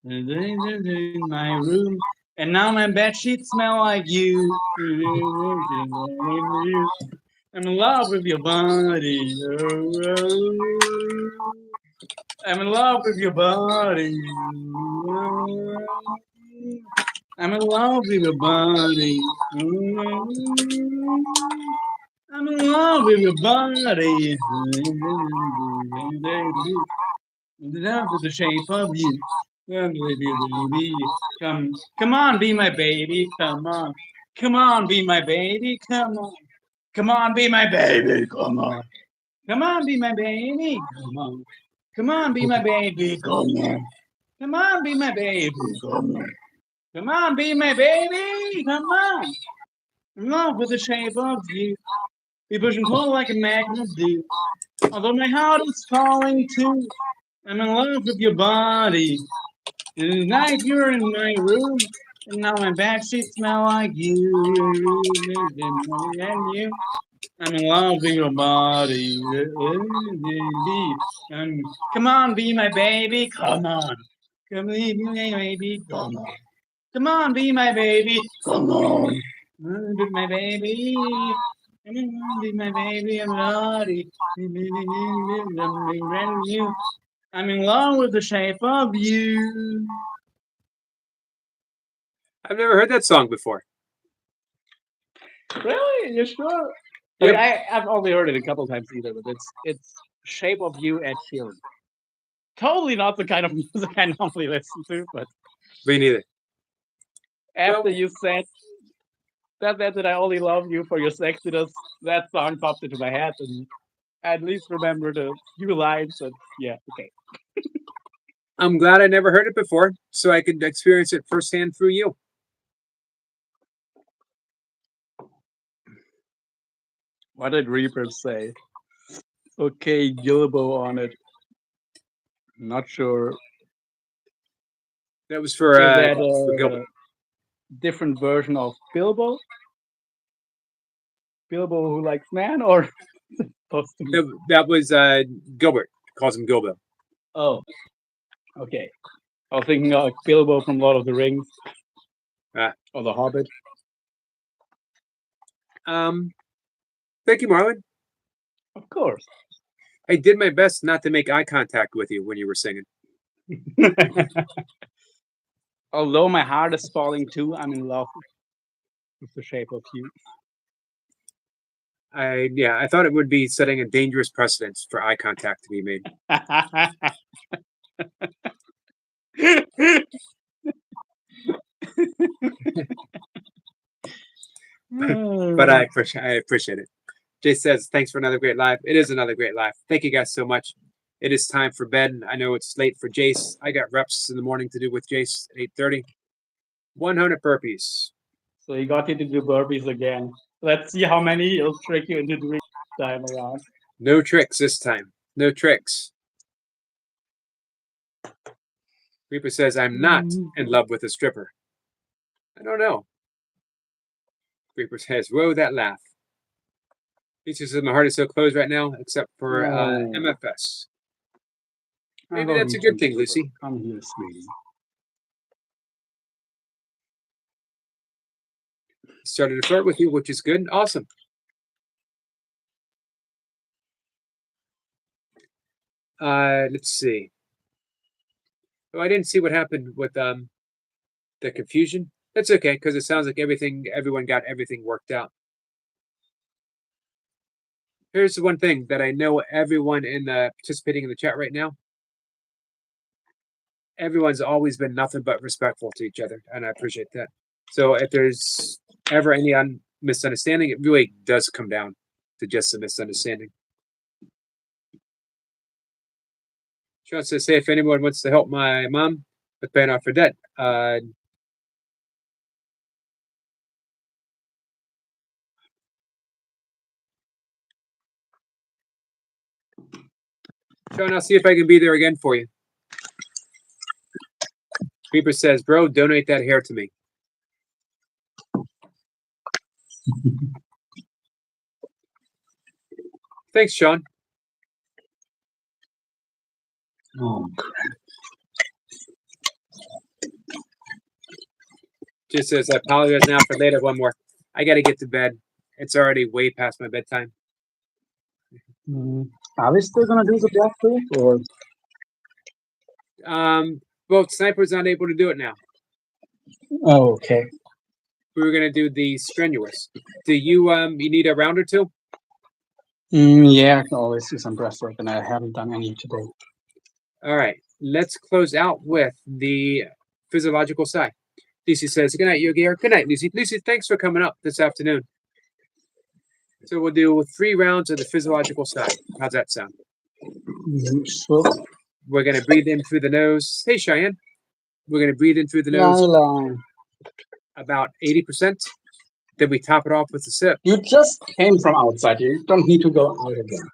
In my room. And now my bed sheets smell like you. I'm in love with your body. I'm in love with your body. I'm in love with your body. I'm in love with your body. Love with the shape of you. Come on, be my baby. Come on. Come on, be my baby. Come on. Come on, be my baby. Come on. Come on, be my baby. Come on. Come on, be my baby. Come on. Come on, be my baby. Come on. Come on, be my baby. Come on. In love with the shape of you. We push and pull like a magnet do. Although my heart is falling too. I'm in love with your body. Tonight you're in my room. And now my backseat smell like you. And you. I'm in love with your body. Come on, be my baby. Come on. Come be my baby. Come on. Come on, be my baby. Come on. Be my baby. Be my baby. I'm naughty. I'm in love with the shape of you. I've never heard that song before. Really? You sure? I mean, Yep. I've only heard it a couple times either, but it's Shape of You, Ed Sheeran. Totally not the kind of music I normally listen to, but Me neither. after Well- you said that I only love you for your sexiness, that song popped into my head, and I at least remember the few lines. And yeah, okay. I'm glad I never heard it before, so I could experience it firsthand through you. What did Reaper say? Okay, Gilbo on it. Not sure. That was for Is that Gilbert. a different version of Bilbo? Bilbo who likes man, or supposed to be? That was Gilbert. Calls him Gilbo. Oh, okay. I was thinking of Bilbo from Lord of the Rings. Ah. Or The Hobbit. Thank you, Marlon. Of course. I did my best not to make eye contact with you when you were singing. Although my heart is falling too, I'm in love with The Shape of You. I thought it would be setting a dangerous precedence for eye contact to be made. But I appreciate it. Jay says, thanks for another great live. It is another great live. Thank you guys so much. It is time for bed. I know it's late for Jace. I got reps in the morning to do with Jace at 8:30. 100 burpees. So he got you to do burpees again. Let's see how many he'll trick you into doing this time around. No tricks this time. No tricks. Reaper says, I'm not in love with a stripper. I don't know. Reaper says, whoa, that laugh. He says, my heart is so closed right now, except for Oh. MFS. I Maybe love that's a you good too, thing, Bilbo. Lucy. Come here, sweetie. Started to flirt with you, which is good. Awesome. Let's see. Oh, I didn't see what happened with the confusion. That's okay, because it sounds like everyone got everything worked out. Here's the one thing that I know everyone participating in the chat right now. Everyone's always been nothing but respectful to each other, and I appreciate that. So if there's ever any misunderstanding, it really does come down to just a misunderstanding. Sean says, "Hey, if anyone wants to help my mom with paying off her debt, Sean, I'll see if I can be there again for you." Reaper says, "Bro, donate that hair to me." Thanks, Sean. Oh, crap. Just says, I apologize now for later. One more. I got to get to bed. It's already way past my bedtime. Are we still gonna do the black proof, or? Well, Sniper's not able to do it now. Oh, okay. We were gonna do the strenuous. Do you you need a round or two? Yeah, I can always do some breathwork, and I haven't done any today. All right. Let's close out with the physiological side. Lucy says, "Good night, Yogi." Good night, Lucy. Lucy, thanks for coming up this afternoon. So we'll do 3 rounds of the physiological side. How's that sound? Sure. We're gonna breathe in through the nose. Hey, Cheyenne. We're gonna breathe in through the nose about 80%. Then we top it off with a sip, You just came from outside. You don't need to go out again.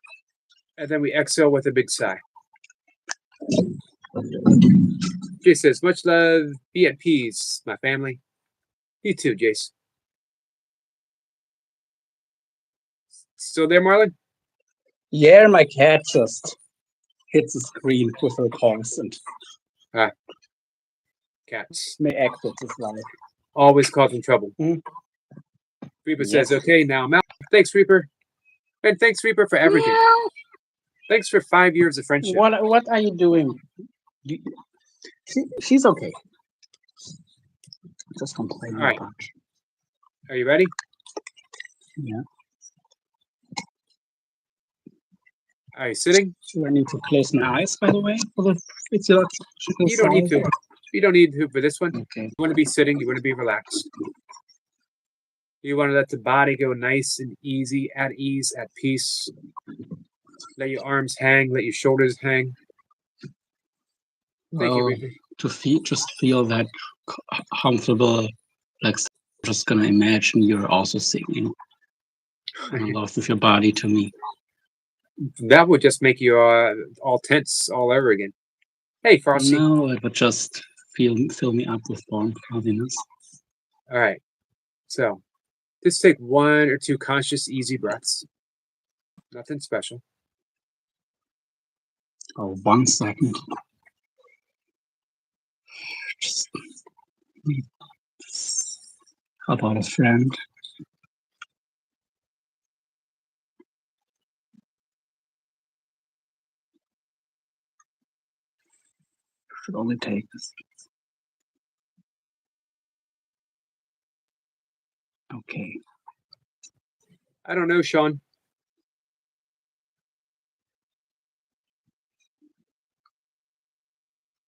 and then we exhale with a big sigh. Jace says, "Much love. Be at peace, my family." You too, Jace. Still there, Marlon? Yeah, my cat just hits the screen with her paws and Cats may exit as well. always causing trouble. Mhm. Reaper Yes. says, "Okay, now I'm out." Thanks, Reaper. And thanks, Reaper, for everything. Meow. Thanks for 5 years of friendship. What are you doing? She's okay. Just complaining All right. a bunch. Are you ready? Yeah. Are you sitting? Do I need to close my eyes, by the way, for the physiological You don't need side? to. You don't need to for this one. Okay. You want to be sitting. You want to be relaxed. You want to let the body go nice and easy, at ease, at peace. Let your arms hang. Let your shoulders hang. Thank you, Well, Reaper. to feel that comfortable, like I'm just gonna imagine you're also singing love with your body to me. That would just make you all tense all over again. Hey, Frosty. No, it would just fill me up with warm happiness. All right. So just take 1 or 2 conscious, easy breaths. Nothing special. Oh, 1 second. Just how about a friend? Should only take this. Okay. I don't know, Sean.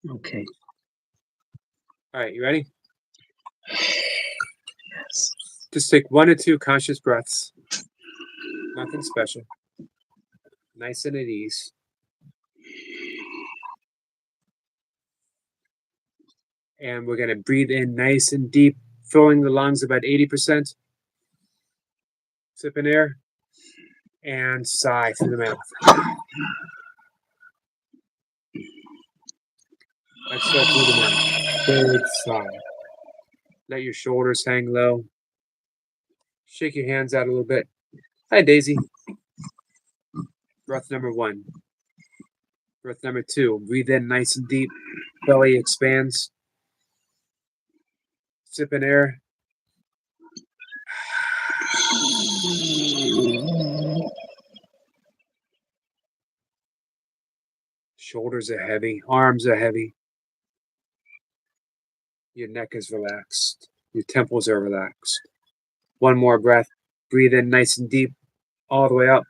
Okay. All right, you ready? Yes. Just take 1 or 2 conscious breaths. Nothing special. Nice and at ease. And we're going to breathe in nice and deep, filling the lungs about 80%. Sip in air and sigh through the mouth. Exhale through the mouth. Big sigh. Let your shoulders hang low. Shake your hands out a little bit. Hi, Daisy. Breath number 1. Breath number 2. Breathe in nice and deep. Belly expands. Sip in air. Shoulders are heavy. Arms are heavy. Your neck is relaxed. Your temples are relaxed. 1 more breath. Breathe in nice and deep. All the way up.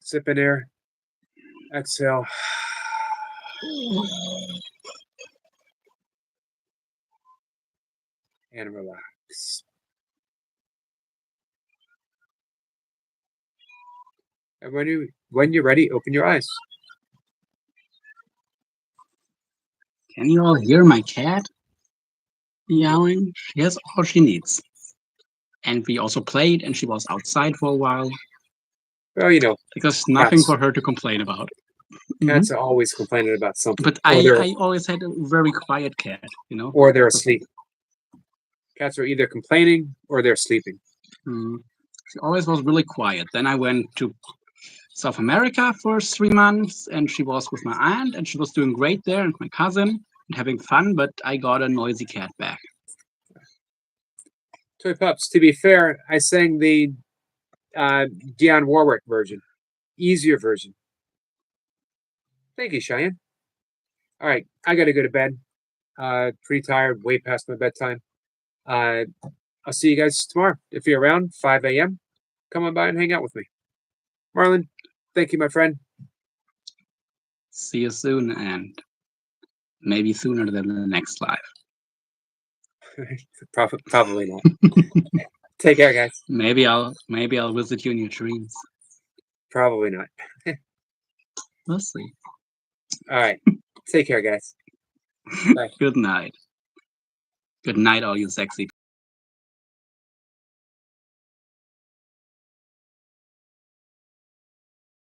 Sip in air. Exhale. And relax. And when you're ready, open your eyes. Can you all hear my cat meowing? She has all she needs. And we also played, and she was outside for a while. Well, you know, Because nothing Cats. for her to complain about. cats are always complaining about something. But or they're, I always had a very quiet cat, you know? or they're asleep. Cats are either complaining or they're sleeping. She always was really quiet. Then I went to South America for 3 months, and she was with my aunt, and she was doing great there, and my cousin, and having fun, but I got a noisy cat back. Toy Pups, to be fair, I sang the Dionne Warwick version. Easier version. Thank you, Cheyenne. All right, I got to go to bed. Pretty tired, way past my bedtime. I'll see you guys tomorrow. If you're around, 5 a.m., come on by and hang out with me. Marlon, thank you, my friend. See you soon, and maybe sooner than the next live. Probably not. Take care, guys. Maybe I'll visit you in your dreams. Probably not. We'll see. All right. Take care, guys. Bye. Good night. Good night, all you sexy